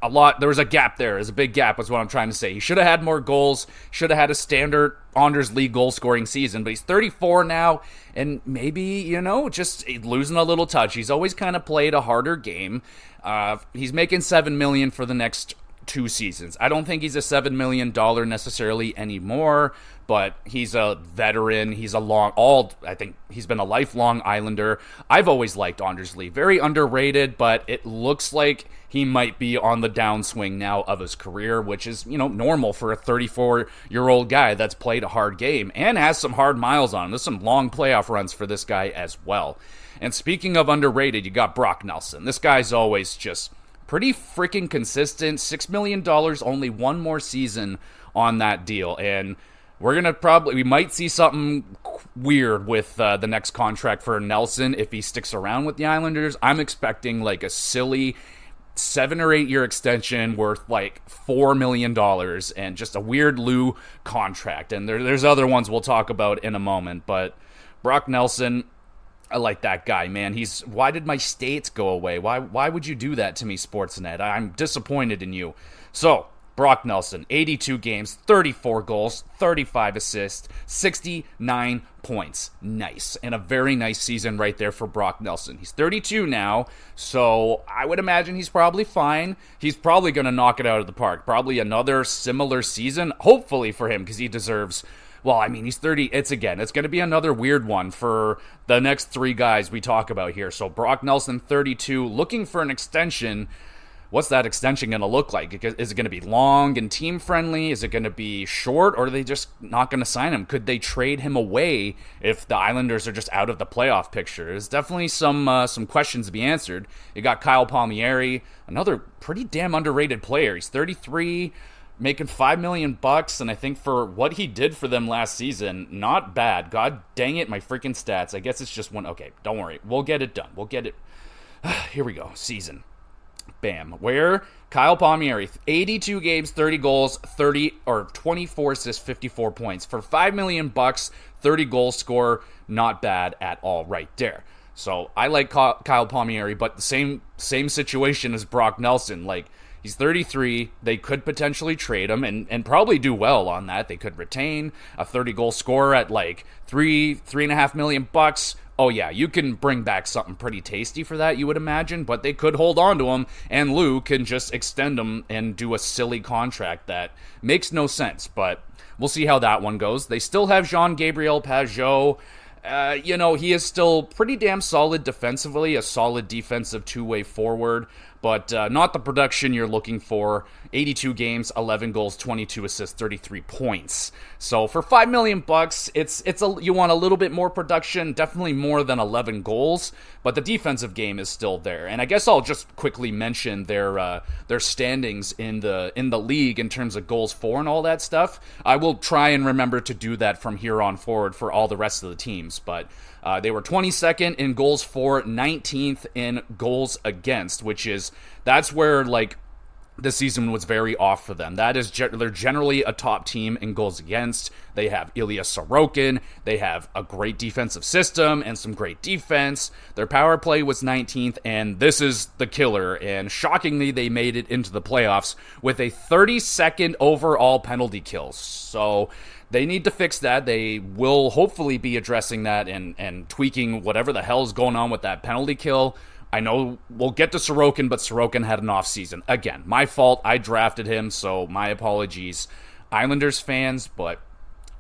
A: a lot. There was a gap there. There's a big gap is what I'm trying to say. He should have had more goals. Should have had a standard Anders Lee goal scoring season, but he's 34 now, and maybe, just losing a little touch. He's always kind of played a harder game. He's making $7 million for the next 2 seasons. I don't think he's a $7 million necessarily anymore, but he's a veteran. I think he's been a lifelong Islander. I've always liked Anders Lee. Very underrated, but it looks like he might be on the downswing now of his career, which is, normal for a 34-year-old guy that's played a hard game and has some hard miles on him. There's some long playoff runs for this guy as well. And speaking of underrated, you got Brock Nelson. This guy's always just pretty freaking consistent. $6 million, only one more season on that deal. And we might see something weird with the next contract for Nelson if he sticks around with the Islanders. I'm expecting like a silly 7 or 8 year extension worth like $4 million and just a weird Lou contract. And there's other ones we'll talk about in a moment. But Brock Nelson, I like that guy, man. Why did my states go away? Why would you do that to me, Sportsnet? I'm disappointed in you. So, Brock Nelson, 82 games, 34 goals, 35 assists, 69 points. Nice. And a very nice season right there for Brock Nelson. He's 32 now, so I would imagine he's probably fine. He's probably going to knock it out of the park. Probably another similar season, hopefully for him, because he deserves... Well, I mean, he's 30. It's going to be another weird one for the next 3 guys we talk about here. So Brock Nelson, 32, looking for an extension. What's that extension going to look like? Is it going to be long and team-friendly? Is it going to be short, or are they just not going to sign him? Could they trade him away if the Islanders are just out of the playoff picture? There's definitely some questions to be answered. You got Kyle Palmieri, another pretty damn underrated player. He's 33, making $5 million, and I think for what he did for them last season, not bad. God dang it, my freaking stats. I guess it's just one. Okay, don't worry. We'll get it done. We'll get it. Here we go. Season. Bam. Where? Kyle Palmieri, 82 games, 30 goals, 24 assists, 54 points. For $5 million, 30 goal score, not bad at all right there. So I like Kyle Palmieri, but the same situation as Brock Nelson. Like, he's 33. They could potentially trade him and probably do well on that. They could retain a 30-goal scorer at like $3.5 million. Oh yeah, you can bring back something pretty tasty for that, you would imagine, but they could hold on to him, and Lou can just extend him and do a silly contract that makes no sense, but we'll see how that one goes. They still have Jean-Gabriel Pageau. He is still pretty damn solid defensively, a solid defensive two-way forward, but not the production you're looking for. 82 games, 11 goals, 22 assists, 33 points. So for $5 million, you want a little bit more production, definitely more than 11 goals, but the defensive game is still there. And I guess I'll just quickly mention their standings in the league in terms of goals for and all that stuff. I will try and remember to do that from here on forward for all the rest of the teams, but they were 22nd in goals for, 19th in goals against, that's where like the season was very off for them. They're generally a top team in goals against. They have Ilya Sorokin. They have a great defensive system and some great defense. Their power play was 19th, and this is the killer. And shockingly, they made it into the playoffs with a 32nd overall penalty kills. So they need to fix that. They will hopefully be addressing that and tweaking whatever the hell is going on with that penalty kill. I know we'll get to Sorokin, but Sorokin had an off season. Again, my fault. I drafted him, so my apologies, Islanders fans, but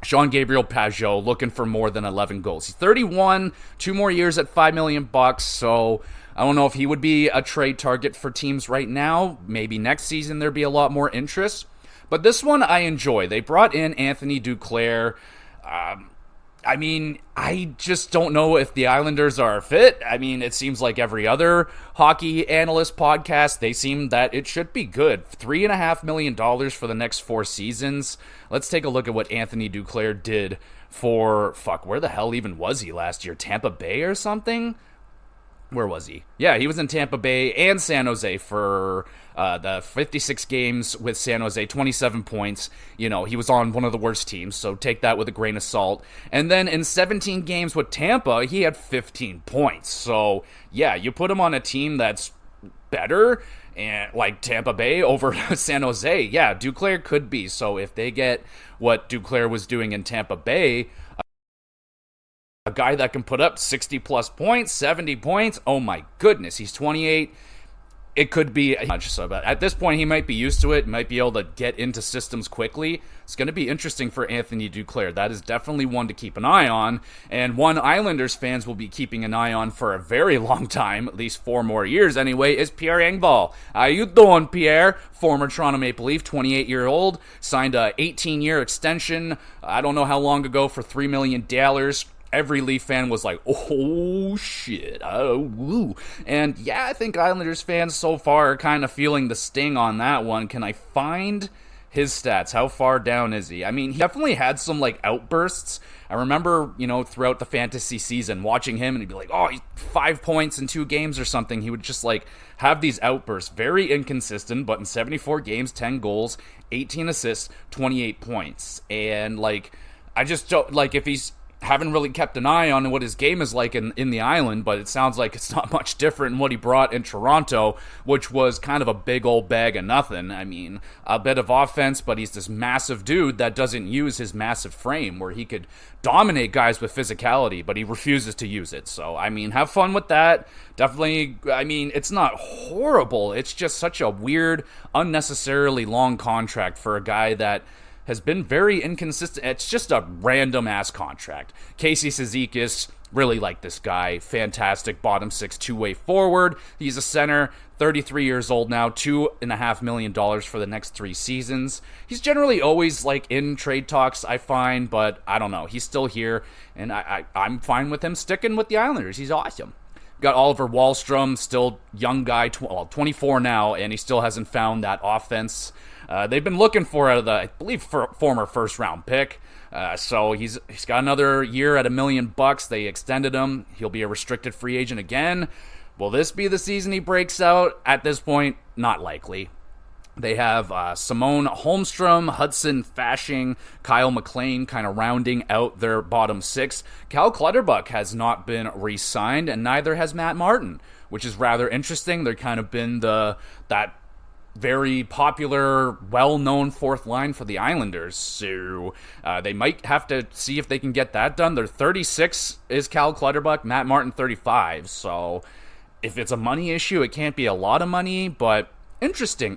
A: Jean-Gabriel Pageau looking for more than 11 goals. He's 31, 2 more years at $5 million, so I don't know if he would be a trade target for teams right now. Maybe next season there'd be a lot more interest. But this one I enjoy. They brought in Anthony Duclair. I just don't know if the Islanders are a fit. It seems like every other hockey analyst podcast, they seem that it should be good. $3.5 million for the next 4 seasons. Let's take a look at what Anthony Duclair did for, where the hell even was he last year? Tampa Bay or something? Where was he? Yeah, he was in Tampa Bay and San Jose for the 56 games with San Jose, 27 points. He was on one of the worst teams, so take that with a grain of salt. And then in 17 games with Tampa, he had 15 points. So, yeah, you put him on a team that's better, and like Tampa Bay over San Jose, yeah, Duclair could be. So if they get what Duclair was doing in Tampa Bay, a guy that can put up 60-plus points, 70 points, oh my goodness, he's 28. It could be much so, but at this point, he might be used to it, might be able to get into systems quickly. It's going to be interesting for Anthony Duclair. That is definitely one to keep an eye on, and one Islanders fans will be keeping an eye on for a very long time, at least 4 more years anyway, is Pierre Engvall. How you doing, Pierre? Former Toronto Maple Leaf, 28-year-old, signed a 18-year extension, I don't know how long ago, for $3 million. Every Leaf fan was like, oh, shit. Oh, woo. And yeah, I think Islanders fans so far are kind of feeling the sting on that one. Can I find his stats? How far down is he? He definitely had some, outbursts. I remember, throughout the fantasy season, watching him, and he'd be like, oh, he's 5 points in 2 games or something. He would just, have these outbursts. Very inconsistent, but in 74 games, 10 goals, 18 assists, 28 points. And, I just don't, if he's haven't really kept an eye on what his game is like in the island, but it sounds like it's not much different than what he brought in Toronto, which was kind of a big old bag of nothing. A bit of offense, but he's this massive dude that doesn't use his massive frame, where he could dominate guys with physicality, but he refuses to use it. So, have fun with that. Definitely, it's not horrible. It's just such a weird, unnecessarily long contract for a guy that has been very inconsistent. It's just a random-ass contract. Casey Cizikas, really like this guy. Fantastic bottom 6 two-way forward. He's a center, 33 years old now, $2.5 million for the next 3 seasons. He's generally always, in trade talks, I find, but I don't know. He's still here, and I'm fine with him sticking with the Islanders. He's awesome. Got Oliver Wahlstrom, still young guy, 24 now, and he still hasn't found that offense they've been looking for out of the, I believe, former first-round pick. So he's got another year at $1 million. They extended him. He'll be a restricted free agent again. Will this be the season he breaks out? At this point, not likely. They have Simone Holmstrom, Hudson Fashing, Kyle McLean kind of rounding out their bottom six. Cal Clutterbuck has not been re-signed, and neither has Matt Martin, which is rather interesting. They're kind of been that very popular, well-known fourth line for the Islanders, so they might have to see if they can get that done. They're 36 is Cal Clutterbuck, Matt Martin 35, so if it's a money issue, it can't be a lot of money, but interesting.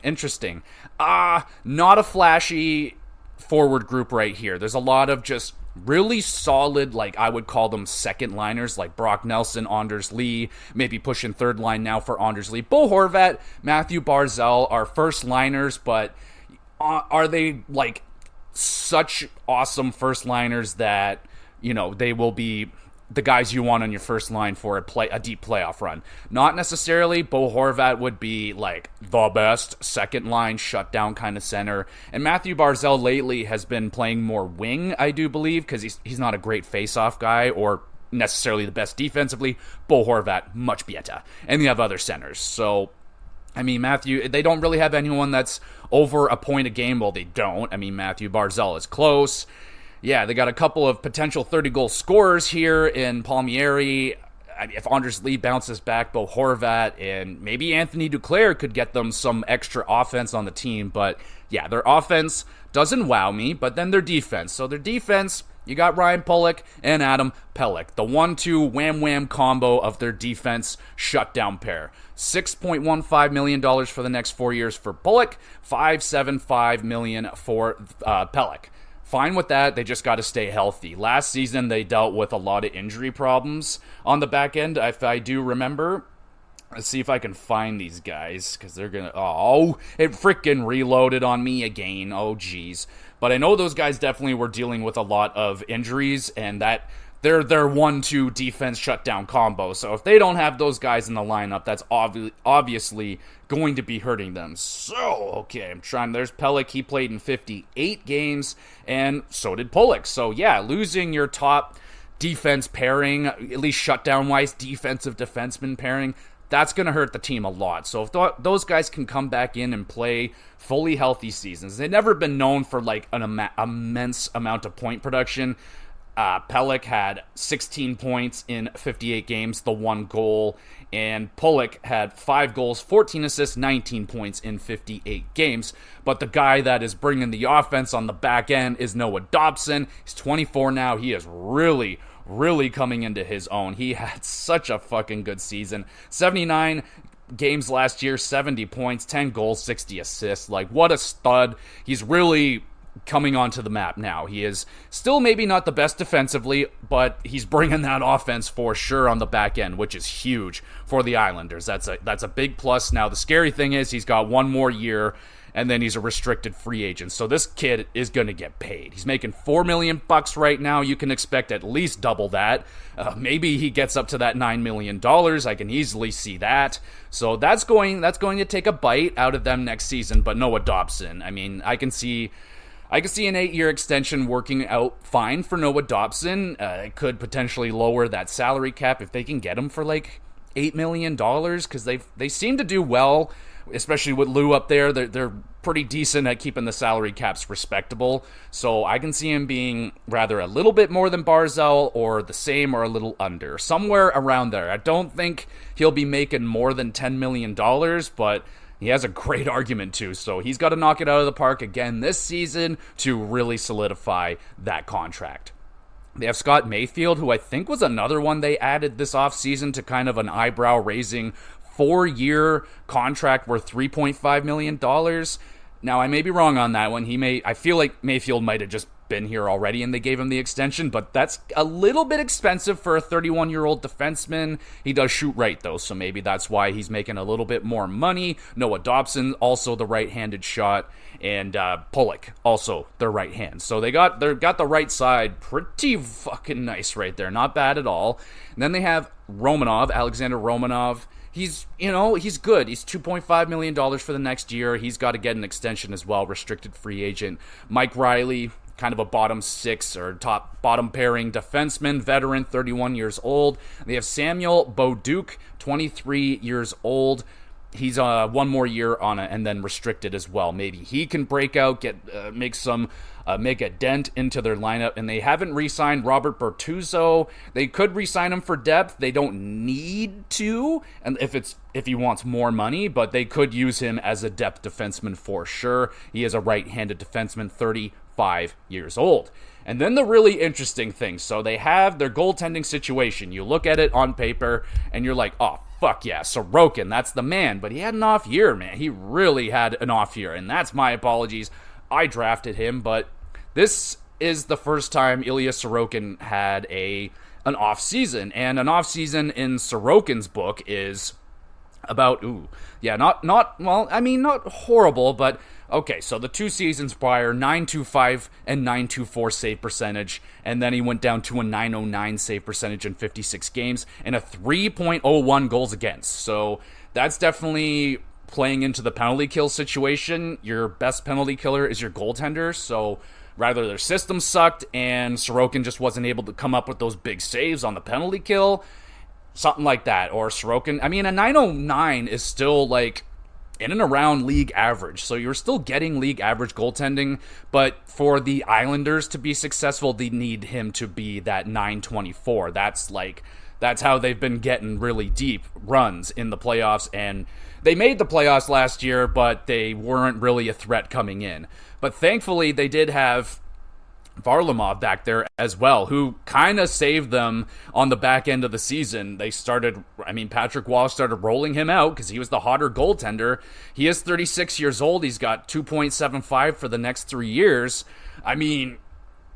A: Not a flashy forward group right here. There's a lot of just really solid, like I would call them second liners, like Brock Nelson, Anders Lee, maybe pushing third line now for Anders Lee. Bo Horvat, Matthew Barzal are first liners, but are they like such awesome first liners that, you know, they will be the guys you want on your first line for a deep playoff run? Not necessarily. Bo Horvat would be like the best second line shutdown kind of center, and Matthew Barzal lately has been playing more wing, I do believe, because he's not a great face-off guy or necessarily the best defensively. Bo Horvat, much better, and you have other centers. So I mean, Matthew, they don't really have anyone that's over a point a game. Well, they don't. I mean, Matthew Barzal is close. Yeah, they got a couple of potential 30-goal scorers here in Palmieri. If Anders Lee bounces back, Bo Horvat, and maybe Anthony Duclair could get them some extra offense on the team. But yeah, their offense doesn't wow me, but then their defense. So their defense, you got Ryan Pulock and Adam Pelech, the 1-2 wham-wham combo of their defense shutdown pair. $6.15 million for the next 4 years for Pulock, $5.75 million for Pelech. Fine with that, they just got to stay healthy. Last season, they dealt with a lot of injury problems on the back end, if I do remember. Let's see if I can find these guys, because they're going to... Oh, it freaking reloaded on me again. Oh, geez. But I know those guys definitely were dealing with a lot of injuries, and that they're their 1-2 defense shutdown combo. So if they don't have those guys in the lineup, that's obviously going to be hurting them. So, okay, I'm trying. There's Pelech. He played in 58 games, and so did Pulock. So, yeah, losing your top defense pairing, at least shutdown-wise, defensive defenseman pairing, that's going to hurt the team a lot. So if those guys can come back in and play fully healthy seasons, they've never been known for like an immense amount of point production. Pelech had 16 points in 58 games, the 1 goal, and Pulock had 5 goals, 14 assists, 19 points in 58 games. But the guy that is bringing the offense on the back end is Noah Dobson. He's 24 now. He is really coming into his own. He had such a fucking good season. 79 games last year, 70 points, 10 goals, 60 assists. Like, what a stud. He's really coming onto the map now. He is still maybe not the best defensively, but he's bringing that offense for sure on the back end, which is huge for the Islanders. That's a big plus. Now, the scary thing is he's got 1 more year, and then he's a restricted free agent. So this kid is going to get paid. He's making $4 million right now. You can expect at least double that. Maybe he gets up to that $9 million. I can easily see that. So that's going to take a bite out of them next season. But Noah Dobson, I mean, I can see an 8-year extension working out fine for Noah Dobson. It could potentially lower that salary cap if they can get him for like $8 million, because they seem to do well, especially with Lou up there. They're pretty decent at keeping the salary caps respectable. So I can see him being rather a little bit more than Barzal, or the same, or a little under, somewhere around there. I don't think he'll be making more than $10 million, but he has a great argument too, so he's got to knock it out of the park again this season to really solidify that contract. They have Scott Mayfield, who I think was another one they added this offseason to kind of an eyebrow-raising 4-year contract worth $3.5 million. Now, I may be wrong on that one. I feel like Mayfield might have just been here already and they gave him the extension, but that's a little bit expensive for a 31-year-old defenseman. He does shoot right, though, so maybe that's why he's making a little bit more money. Noah Dobson, also the right-handed shot, and Pulock, also their right hand. So they got the right side pretty fucking nice right there. Not bad at all. And then they have Alexander Romanov. He's good. He's $2.5 million for the next year. He's got to get an extension as well, restricted free agent. Mike Riley, kind of a bottom 6 or bottom pairing defenseman, veteran, 31 years old. They have Samuel Beauduc, 23 years old. he's one more year on it and then restricted as well. Maybe he can break out, make a dent into their lineup. And they haven't re-signed Robert Bortuzzo. They could re-sign him for depth. They don't need to, and if he wants more money, but they could use him as a depth defenseman for sure. He is a right-handed defenseman, 35 years old. And then the really interesting thing, so they have their goaltending situation. You look at it on paper, and you're like, oh, fuck yeah, Sorokin, that's the man. But he had an off year, man. He really had an off year, and that's my apologies. I drafted him, but this is the first time Ilya Sorokin had an off season. And an off season in Sorokin's book is about, not horrible, but okay, so the 2 seasons prior, 925 and 924 save percentage, and then he went down to a 909 save percentage in 56 games, and a 3.01 goals against. So that's definitely playing into the penalty kill situation. Your best penalty killer is your goaltender, so rather their system sucked, and Sorokin just wasn't able to come up with those big saves on the penalty kill, something like that. Or Sorokin, a 909 is still like in and around league average. So you're still getting league average goaltending, but for the Islanders to be successful, they need him to be that 924. That's how they've been getting really deep runs in the playoffs, and they made the playoffs last year, but they weren't really a threat coming in. But thankfully, they did have Varlamov back there as well, who kind of saved them on the back end of the season. Patrick Waugh started rolling him out because he was the hotter goaltender. He is 36 years old. He's got 2.75 for the next 3 years.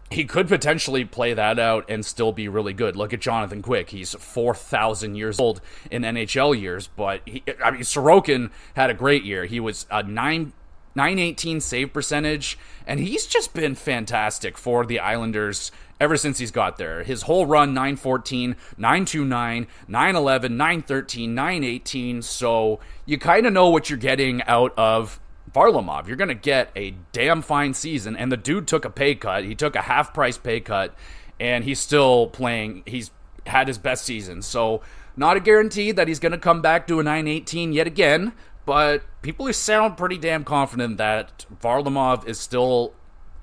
A: He could potentially play that out and still be really good. Look at Jonathan Quick. He's 4,000 years old in NHL years, but Sorokin had a great year. He was a 918 save percentage, and he's just been fantastic for the Islanders ever since he's got there. His whole run, 914, 929, 911, 913, 918, so you kind of know what you're getting out of Varlamov. You're going to get a damn fine season, and the dude took a pay cut. He took a half-price pay cut, and he's still playing. He's had his best season, so not a guarantee that he's going to come back to a 918 yet again, but people sound pretty damn confident that Varlamov is still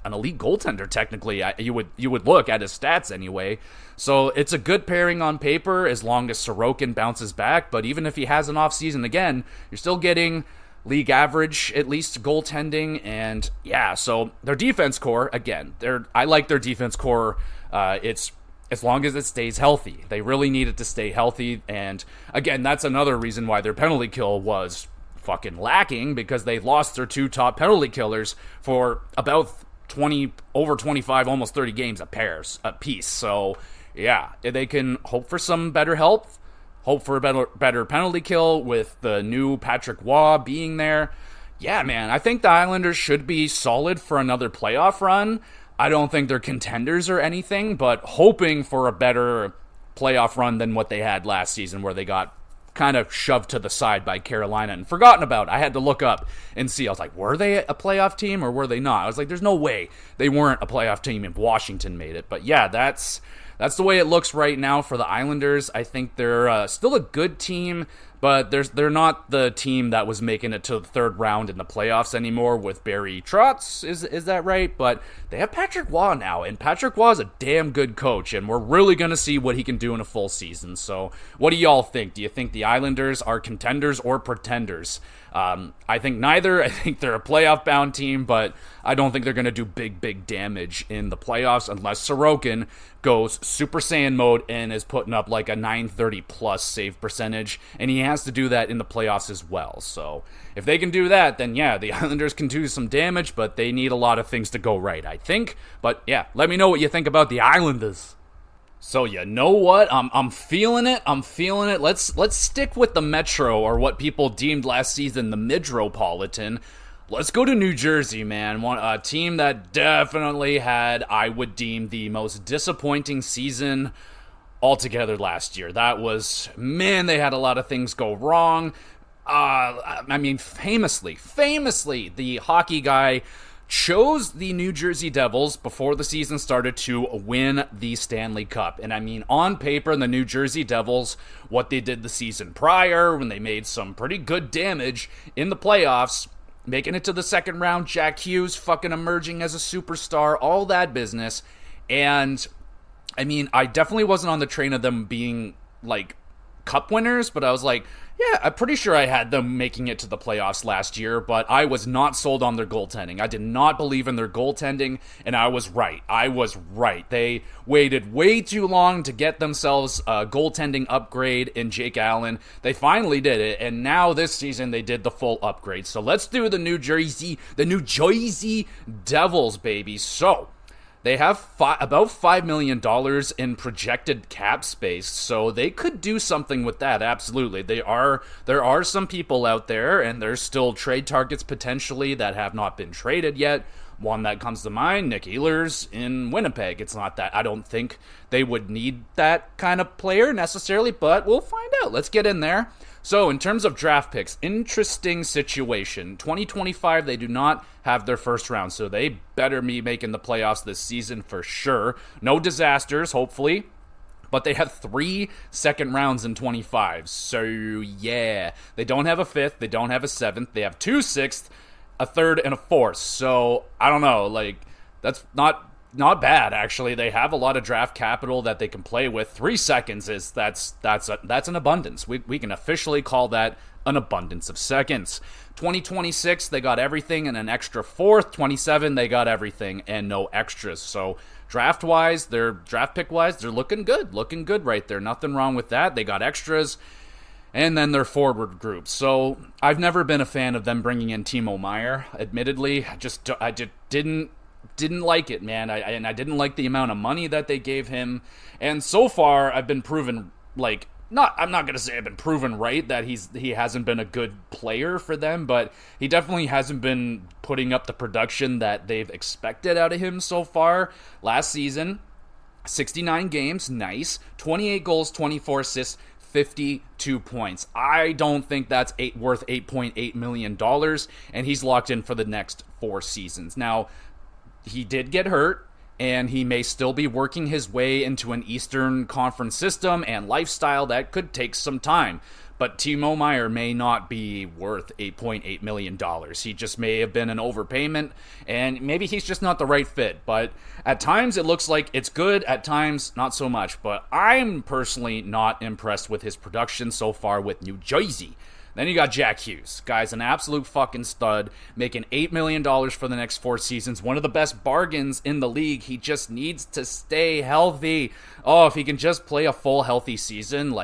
A: an elite goaltender, technically. You would look at his stats anyway. So it's a good pairing on paper as long as Sorokin bounces back, but even if he has an off season again, you're still getting league average, at least, goaltending. And yeah, so their defense core, again, I like their defense core. It's as long as it stays healthy. They really need it to stay healthy, and again, that's another reason why their penalty kill was fucking lacking, because they lost their 2 top penalty killers for about 25, almost 30 games a piece. So yeah, they can hope for some better health, hope for a better penalty kill with the new Patrick Waugh being there. Yeah, man, I think the Islanders should be solid for another playoff run. I don't think they're contenders or anything, but hoping for a better playoff run than what they had last season, where they got kind of shoved to the side by Carolina and forgotten about. I had to look up and see. I was like, were they a playoff team or were they not? I was like, there's no way they weren't a playoff team if Washington made it. But yeah, that's the way it looks right now for the Islanders. I think they're still a good team, but they're not the team that was making it to the third round in the playoffs anymore with Barry Trotz. Is that right? But they have Patrick Waugh now, and Patrick Waugh is a damn good coach, and we're really going to see what he can do in a full season. So what do y'all think? Do you think the Islanders are contenders or pretenders? I think neither. I think they're a playoff-bound team, but I don't think they're going to do big damage in the playoffs unless Sorokin goes Super Saiyan mode and is putting up like a 930-plus save percentage, and he has to do that in the playoffs as well. So if they can do that, then yeah, the Islanders can do some damage, but they need a lot of things to go right, I think. But yeah, let me know what you think about the Islanders. So you know what? I'm feeling it. Let's stick with the Metro, or what people deemed last season the Midtropolitan. Let's go to New Jersey, man. A team that definitely had, I would deem, the most disappointing season altogether last year. That was, man, they had a lot of things go wrong. Famously, the hockey guy chose the New Jersey Devils before the season started to win the Stanley Cup. And I mean, on paper, the New Jersey Devils, what they did the season prior, when they made some pretty good damage in the playoffs, making it to the second round, Jack Hughes fucking emerging as a superstar, all that business. And I mean, I definitely wasn't on the train of them being like cup winners, but I was like, yeah, I'm pretty sure I had them making it to the playoffs last year, but I was not sold on their goaltending. I did not believe in their goaltending, and I was right. They waited way too long to get themselves a goaltending upgrade in Jake Allen. They finally did it, and now this season they did the full upgrade. So let's do the New Jersey Devils, baby. So they have about $5 million in projected cap space, so they could do something with that, absolutely. There are some people out there, and there's still trade targets potentially that have not been traded yet. One that comes to mind, Nick Ehlers in Winnipeg. It's not that I don't think they would need that kind of player necessarily, but we'll find out. Let's get in there. So, in terms of draft picks, interesting situation. 2025, they do not have their first round, so they better be making the playoffs this season for sure. No disasters, hopefully. But they have 3 second rounds in 25. So, yeah. They don't have a 5th. They don't have a 7th. They have 2 6th, a 3rd, and a 4th. So, I don't know. Like, that's not bad, actually. They have a lot of draft capital that they can play with. 3 seconds is that's an abundance. We can officially call that an abundance of seconds. 2026, they got everything and an extra 4th. 27, they got everything and no extras. So draft pick wise, they're looking good right there. Nothing wrong with that. They got extras. And then their forward group. So I've never been a fan of them bringing in Timo Meier. Admittedly, I just didn't like it, man. I didn't like the amount of money that they gave him. And so far, I've been proven, I'm not going to say I've been proven right that he hasn't been a good player for them, but he definitely hasn't been putting up the production that they've expected out of him so far. Last season, 69 games, nice. 28 goals, 24 assists, 52 points. I don't think that's worth $8.8 million, and he's locked in for the next 4 seasons. Now, he did get hurt, and he may still be working his way into an Eastern Conference system and lifestyle that could take some time. But Timo Meier may not be worth $8.8 million. He just may have been an overpayment, and maybe he's just not the right fit. But at times it looks like it's good, at times not so much. But I'm personally not impressed with his production so far with New Jersey. Then you got Jack Hughes. Guy's an absolute fucking stud, making $8 million for the next 4 seasons. One of the best bargains in the league. He just needs to stay healthy. Oh, if he can just play a full healthy season,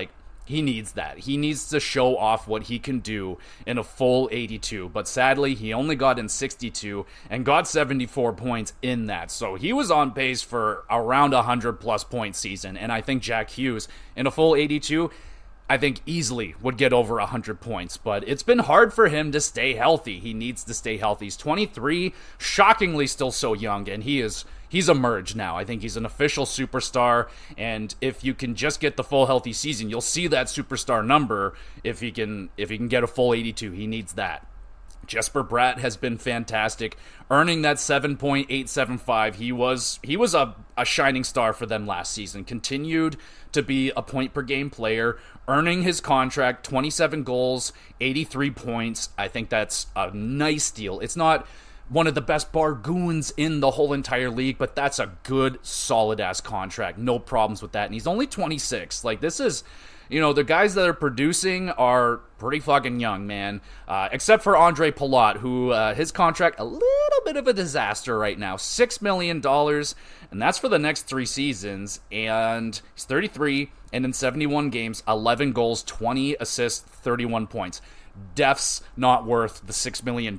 A: he needs that. He needs to show off what he can do in a full 82. But sadly, he only got in 62 and got 74 points in that. So he was on pace for around a 100-plus point season. And I think Jack Hughes, in a full 82, I think easily would get over 100 points, but it's been hard for him to stay healthy. He needs to stay healthy. He's 23, shockingly still so young, and he's emerged now. I think he's an official superstar, and if you can just get the full healthy season, you'll see that superstar number if he can get a full 82. He needs that. Jesper Bratt has been fantastic, earning that 7.875. He was a shining star for them last season. Continued to be a point-per-game player, earning his contract, 27 goals, 83 points. I think that's a nice deal. It's not one of the best bargoons in the whole entire league, but that's a good, solid-ass contract. No problems with that. And he's only 26. This is... the guys that are producing are pretty fucking young, man. Except for Andre Palat, who his contract, a little bit of a disaster right now. $6 million, and that's for the next 3 seasons. And he's 33, and in 71 games, 11 goals, 20 assists, 31 points. Def's not worth the $6 million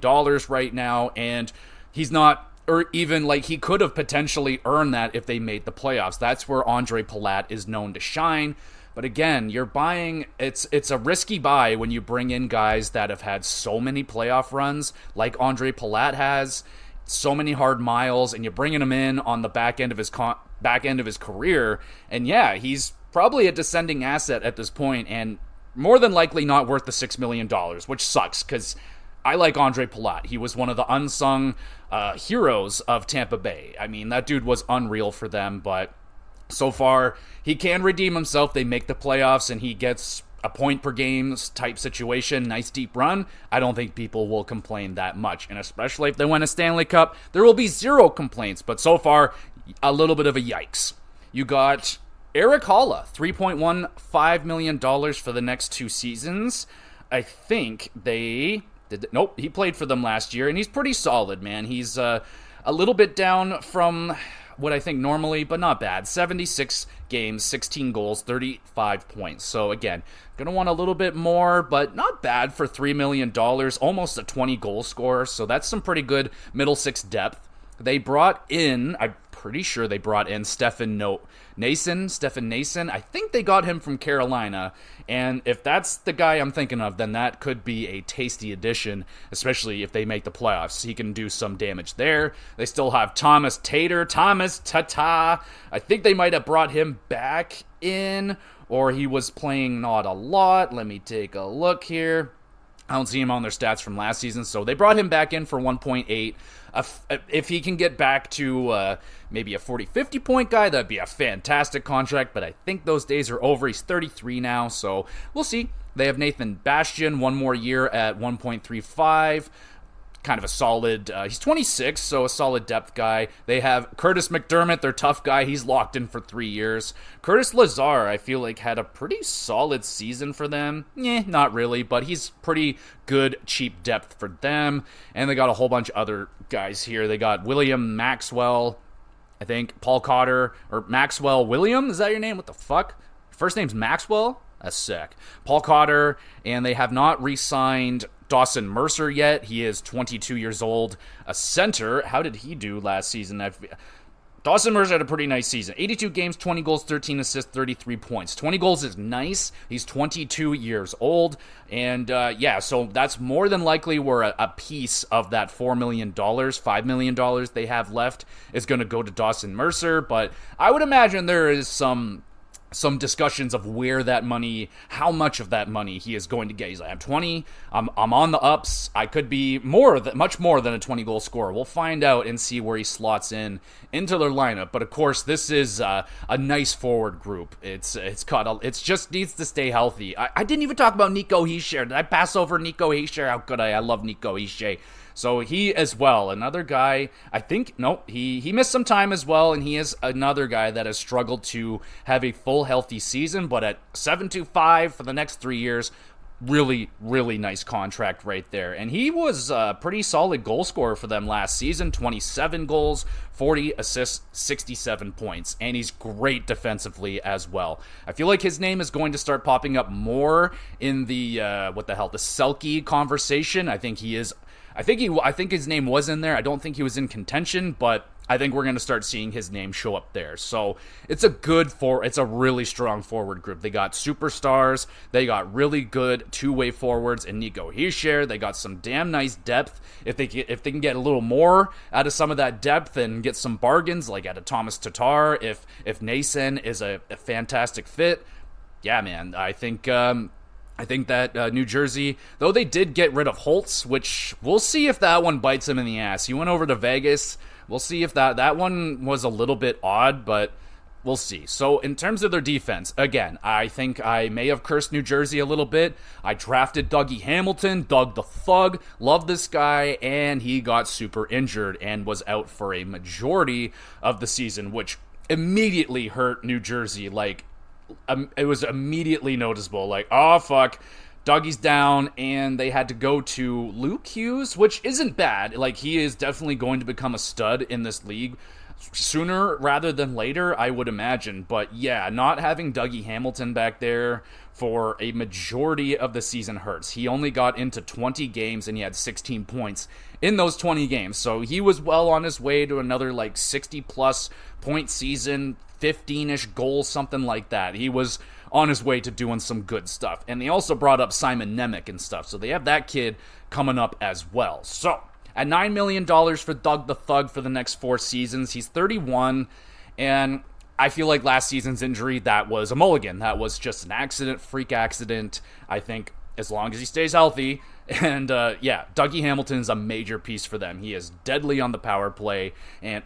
A: right now, and he's not... or even he could have potentially earned that if they made the playoffs. That's where Andre Palat is known to shine. But again, you're buying, it's a risky buy when you bring in guys that have had so many playoff runs, like Andre Palat has, so many hard miles, and you're bringing him in on the back end of his career. And yeah, he's probably a descending asset at this point, and more than likely not worth the $6 million, which sucks, because I like Andre Palat. He was one of the unsung heroes of Tampa Bay. I mean, that dude was unreal for them, but so far, he can redeem himself. They make the playoffs, and he gets a point per game type situation, nice deep run. I don't think people will complain that much, and especially if they win a Stanley Cup, there will be zero complaints, but so far, a little bit of a yikes. You got Eric Holla, $3.15 million for the next 2 seasons. I think they... Nope, he played for them last year, and he's pretty solid, man. He's a little bit down from what I think normally, but not bad. 76 games, 16 goals, 35 points. So again, gonna want a little bit more, but not bad for $3 million, almost a 20 goal scorer. So that's some pretty good middle six depth. They brought in, I'm pretty sure they brought in Stefan Nason. I think they got him from Carolina, and if that's the guy I'm thinking of, then that could be a tasty addition, especially if they make the playoffs. He can do some damage there. They still have Thomas Tata. I think they might have brought him back in, or he was playing not a lot. Let me take a look here. I don't see him on their stats from last season, so they brought him back in for 1.8. If he can get back to maybe a 40-50 point guy, that'd be a fantastic contract, but I think those days are over. He's 33 now, so we'll see. They have Nathan Bastian, 1 more year at 1.35. Kind of a solid, he's 26, so a solid depth guy. They have Curtis McDermott, their tough guy. He's locked in for 3 years. Curtis Lazar, I feel like, had a pretty solid season for them. Not really, but he's pretty good, cheap depth for them. And they got a whole bunch of other guys here. They got William Maxwell, I think, Paul Cotter, or Maxwell William? Is that your name? What the fuck? First name's Maxwell? That's sick. Paul Cotter, and they have not re-signed Dawson Mercer yet. He is 22 years old, a center. How did he do last season? Dawson Mercer had a pretty nice season. 82 games, 20 goals, 13 assists, 33 points. 20 goals is nice. He's 22 years old. And so that's more than likely where a piece of that $4 million, $5 million they have left is going to go to Dawson Mercer. But I would imagine there is some discussions of where that money, how much of that money he is going to get. He's like, I'm 20, I'm on the ups, I could be much more than a 20-goal scorer. We'll find out and see where he slots into their lineup. But of course, this is a nice forward group. It just needs to stay healthy. I didn't even talk about Nico Hischier. Did I pass over Nico Hischier? How could I? I love Nico Hischier. So he as well, another guy, he missed some time as well, and he is another guy that has struggled to have a full healthy season, but at 7.25 for the next 3 years, really, really nice contract right there. And he was a pretty solid goal scorer for them last season, 27 goals, 40 assists, 67 points, and he's great defensively as well. I feel like his name is going to start popping up more in the Selke conversation. I think his name was in there. I don't think he was in contention, but I think we're going to start seeing his name show up there. So it's a really strong forward group. They got superstars. They got really good two-way forwards in Nico Hischier. They got some damn nice depth. If they can get a little more out of some of that depth and get some bargains, like out of Thomas Tatar, if Nason is a fantastic fit, yeah, man, I think that New Jersey, though they did get rid of Holtz, which we'll see if that one bites him in the ass. He went over to Vegas. We'll see if that one was a little bit odd, but we'll see. So in terms of their defense, again, I think I may have cursed New Jersey a little bit. I drafted Dougie Hamilton, Doug the Thug, love this guy, and he got super injured and was out for a majority of the season, which immediately hurt New Jersey. It was immediately noticeable, like, oh, fuck, Dougie's down, and they had to go to Luke Hughes, which isn't bad. Like, he is definitely going to become a stud in this league sooner rather than later, I would imagine. But yeah, not having Dougie Hamilton back there for a majority of the season hurts. He only got into 20 games, and he had 16 points in those 20 games. So he was well on his way to another, 60-plus point season, 15-ish goals, something like that. He was on his way to doing some good stuff. And they also brought up Simon Nemec and stuff, so they have that kid coming up as well. So, at $9 million for Doug the Thug for the next 4 seasons, he's 31, and I feel like last season's injury, that was a mulligan. That was just an accident, freak accident. I think as long as he stays healthy, And yeah, Dougie Hamilton is a major piece for them. He is deadly on the power play. And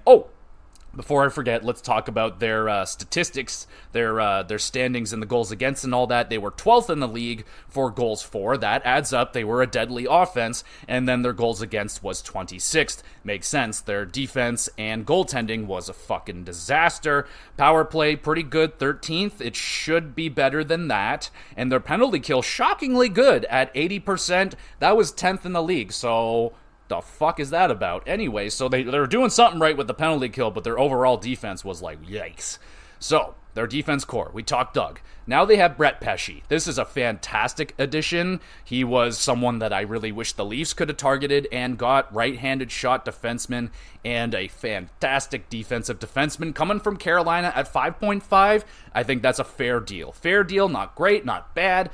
A: before I forget, let's talk about their statistics, their standings and the goals against and all that. They were 12th in the league for goals for. That adds up. They were a deadly offense, and then their goals against was 26th. Makes sense. Their defense and goaltending was a fucking disaster. Power play, pretty good, 13th. It should be better than that. And their penalty kill, shockingly good at 80%. That was 10th in the league, so the fuck is that about? Anyway, so they were doing something right with the penalty kill, but their overall defense was like, yikes. So, their defense core, we talked Doug. Now they have Brett Pesce. This is a fantastic addition. He was someone that I really wish the Leafs could have targeted and got. Right-handed shot defenseman and a fantastic defensive defenseman coming from Carolina at 5.5. I think that's a fair deal. Fair deal, not great, not bad.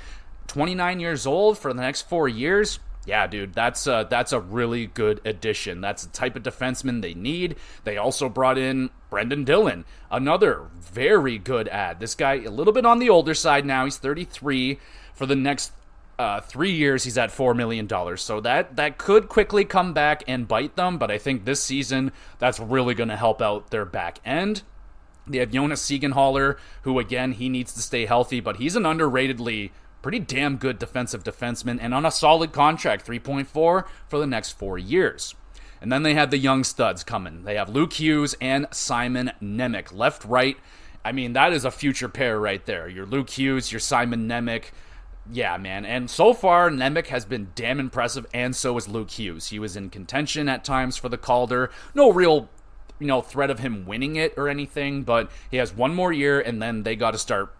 A: 29 years old for the next 4 years. Yeah, dude, that's a really good addition. That's the type of defenseman they need. They also brought in Brendan Dillon, another very good ad. This guy, a little bit on the older side now. He's 33. For the next 3 years, he's at $4 million. So that could quickly come back and bite them, but I think this season, that's really going to help out their back end. They have Jonas Siegenthaler, who, again, he needs to stay healthy, but he's an underratedly pretty damn good defensive defenseman and on a solid contract, 3.4 for the next 4 years. And then they have the young studs coming. They have Luke Hughes and Simon Nemec, left, right. I mean, that is a future pair right there. Your Luke Hughes, your Simon Nemec. Yeah, man. And so far, Nemec has been damn impressive, and so is Luke Hughes. He was in contention at times for the Calder. No real threat of him winning it or anything, but he has one more year, and then they got to start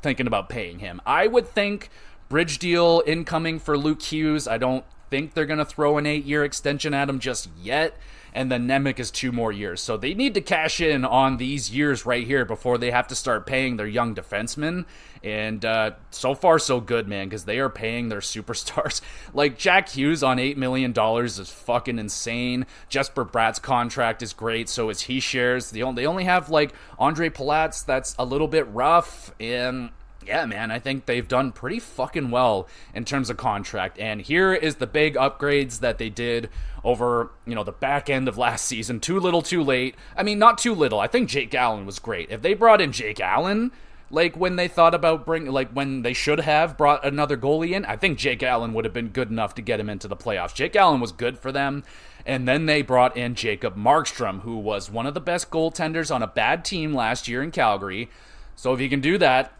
A: thinking about paying him. I would think bridge deal incoming for Luke Hughes. I don't think they're going to throw an 8-year extension at him just yet. And then Nemec is 2 more years. So they need to cash in on these years right here before they have to start paying their young defensemen. And so far, so good, man, because they are paying their superstars. Like, Jack Hughes on $8 million is fucking insane. Jesper Bratt's contract is great, so is he shares. They only have, like, Andre Palat's that's a little bit rough, and yeah, man, I think they've done pretty fucking well in terms of contract. And here is the big upgrades that they did over, the back end of last season. Too little, too late. I mean, not too little. I think Jake Allen was great. If they brought in Jake Allen, like when they thought about when they should have brought another goalie in, I think Jake Allen would have been good enough to get him into the playoffs. Jake Allen was good for them. And then they brought in Jacob Markstrom, who was one of the best goaltenders on a bad team last year in Calgary. So if he can do that,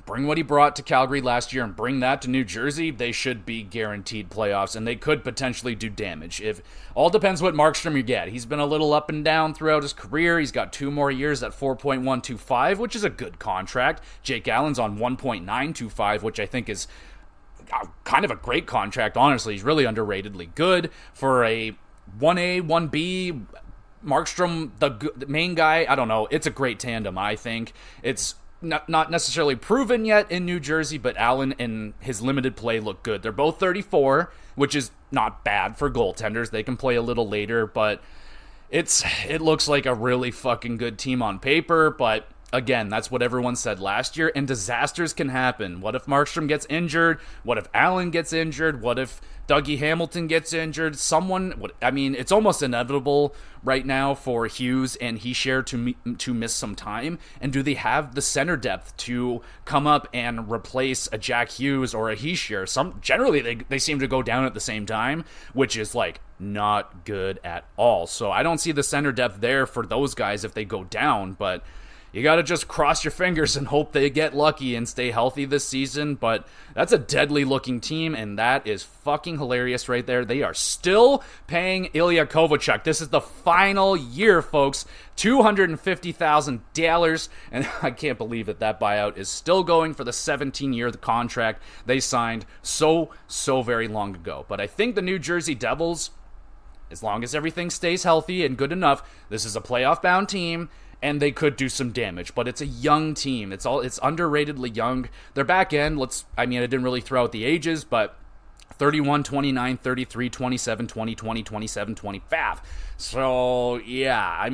A: bring what he brought to Calgary last year and bring that to New Jersey, they should be guaranteed playoffs, and they could potentially do damage. All depends what Markstrom you get. He's been a little up and down throughout his career. He's got 2 more years at 4.125, which is a good contract. Jake Allen's on 1.925, which I think is kind of a great contract, honestly. He's really underratedly good for a 1A, 1B. Markstrom, the main guy, I don't know. It's a great tandem, I think. It's not necessarily proven yet in New Jersey, but Allen and his limited play look good. They're both 34, which is not bad for goaltenders. They can play a little later, but it looks like a really fucking good team on paper. But again, that's what everyone said last year, and disasters can happen. What if Markstrom gets injured? What if Allen gets injured? What if Dougie Hamilton gets injured? It's almost inevitable right now for Hughes and Hischier to miss some time. And do they have the center depth to come up and replace a Jack Hughes or a Hischier? Generally, they seem to go down at the same time, which is like not good at all. So I don't see the center depth there for those guys if they go down, but you got to just cross your fingers and hope they get lucky and stay healthy this season. But that's a deadly looking team, and that is fucking hilarious right there. They are still paying Ilya Kovalchuk. This is the final year, folks. $250,000. And I can't believe that buyout is still going for the 17-year contract they signed so very long ago. But I think the New Jersey Devils, as long as everything stays healthy and good enough, this is a playoff-bound team, and they could do some damage, but it's a young team. It's underratedly young. Their back end, I didn't really throw out the ages, but 31, 29, 33, 27, 20, 20, 27, 25. So, yeah,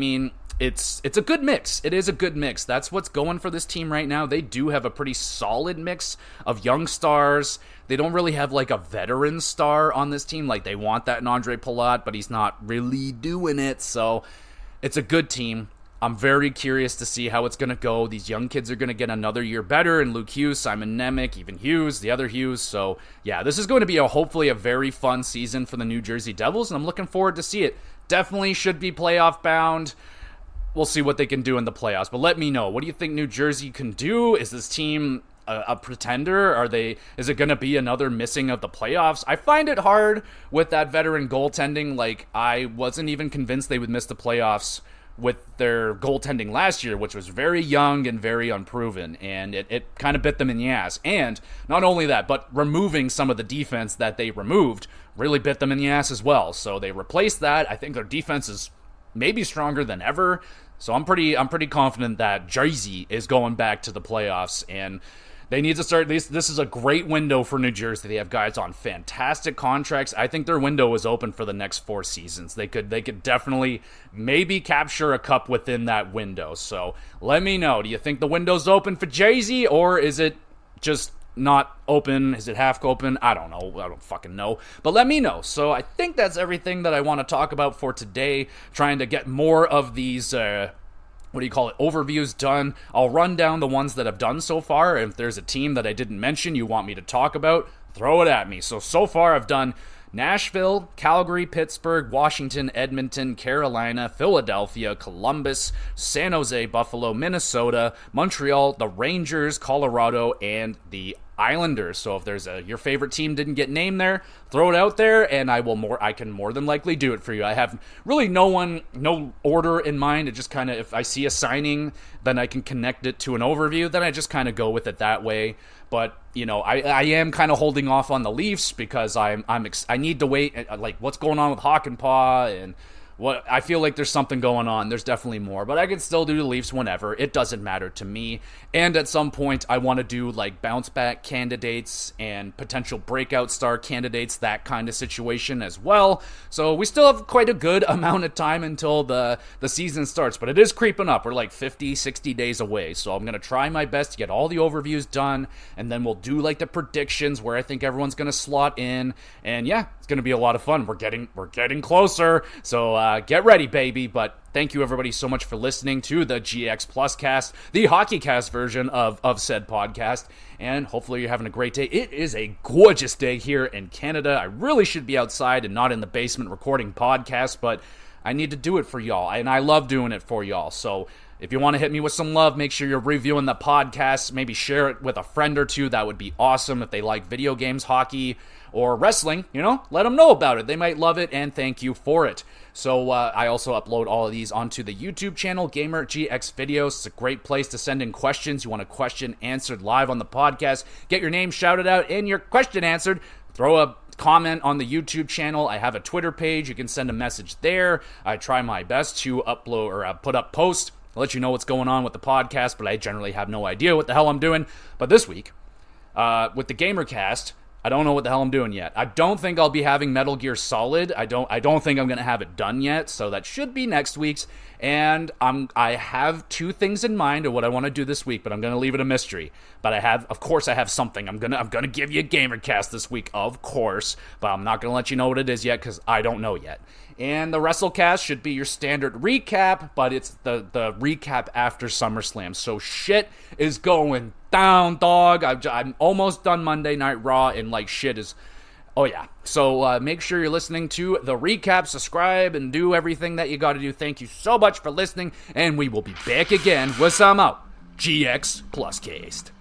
A: it's a good mix. It is a good mix. That's what's going for this team right now. They do have a pretty solid mix of young stars. They don't really have like a veteran star on this team. Like they want that in Andre Palat, but he's not really doing it. So it's a good team. I'm very curious to see how it's going to go. These young kids are going to get another year better, and Luke Hughes, Simon Nemec, even Hughes, the other Hughes. So, yeah, this is going to be hopefully a very fun season for the New Jersey Devils, and I'm looking forward to see it. Definitely should be playoff bound. We'll see what they can do in the playoffs, but let me know. What do you think New Jersey can do? Is this team a pretender? Is it going to be another missing of the playoffs? I find it hard with that veteran goaltending. Like, I wasn't even convinced they would miss the playoffs with their goaltending last year, which was very young and very unproven, and it kind of bit them in the ass. And not only that, but removing some of the defense that they removed really bit them in the ass as well. So they replaced that. I think their defense is maybe stronger than ever. So I'm pretty confident that Jersey is going back to the playoffs, and they need to start. This is a great window for New Jersey. They have guys on fantastic contracts. I think their window is open for the next 4 seasons. They could definitely maybe capture a cup within that window. So let me know. Do you think the window's open for Jay-Z, or is it just not open? Is it half open? I don't know. I don't fucking know. But let me know. So I think that's everything that I want to talk about for today. Trying to get more of these overviews done. I'll run down the ones that I've done so far. If there's a team that I didn't mention you want me to talk about, throw it at me. So far I've done Nashville, Calgary, Pittsburgh, Washington, Edmonton, Carolina, Philadelphia, Columbus, San Jose, Buffalo, Minnesota, Montreal, the Rangers, Colorado, and the Islanders. So if there's your favorite team didn't get named there, throw it out there, and I can more than likely do it for you. I have really no order in mind. It just kind of, if I see a signing, then I can connect it to an overview. Then I just kind of go with it that way. But I am kind of holding off on the Leafs because I need to wait. Like what's going on with Hawk and Paw and. What I feel like there's something going on. There's definitely more, but I can still do the Leafs whenever. It doesn't matter to me. And at some point, I want to do like bounce back candidates and potential breakout star candidates, that kind of situation as well. So we still have quite a good amount of time until the season starts, but it is creeping up. We're like 50, 60 days away. So I'm going to try my best to get all the overviews done, and then we'll do like the predictions where I think everyone's going to slot in. And yeah, it's going to be a lot of fun. We're getting closer. So get ready, baby. But thank you, everybody, so much for listening to the GX Plus Cast, the HockeyCast version of said podcast. And hopefully you're having a great day. It is a gorgeous day here in Canada. I really should be outside and not in the basement recording podcasts, but I need to do it for y'all, and I love doing it for y'all. So if you want to hit me with some love, make sure you're reviewing the podcast. Maybe share it with a friend or two. That would be awesome. If they like video games, hockey, or wrestling, let them know about it. They might love it, and thank you for it. So I also upload all of these onto the YouTube channel, Gamer GX Videos. It's a great place to send in questions. You want a question answered live on the podcast, get your name shouted out and your question answered. Throw a comment on the YouTube channel. I have a Twitter page. You can send a message there. I try my best to upload or put up posts. I'll let you know what's going on with the podcast, but I generally have no idea what the hell I'm doing. But this week, with the GamerCast, I don't know what the hell I'm doing yet. I don't think I'll be having Metal Gear Solid. I don't think I'm going to have it done yet, so that should be next week's. And I have 2 things in mind of what I want to do this week, but I'm going to leave it a mystery. But I have something. I'm going to give you a GamerCast this week, of course, but I'm not going to let you know what it is yet because I don't know yet. And the WrestleCast should be your standard recap, but it's the recap after SummerSlam. So shit is going down, dog. I'm almost done Monday Night Raw, and like shit is... Oh yeah. So make sure you're listening to the recap, subscribe, and do everything that you got to do. Thank you so much for listening, and we will be back again with some out GX Plus Cast.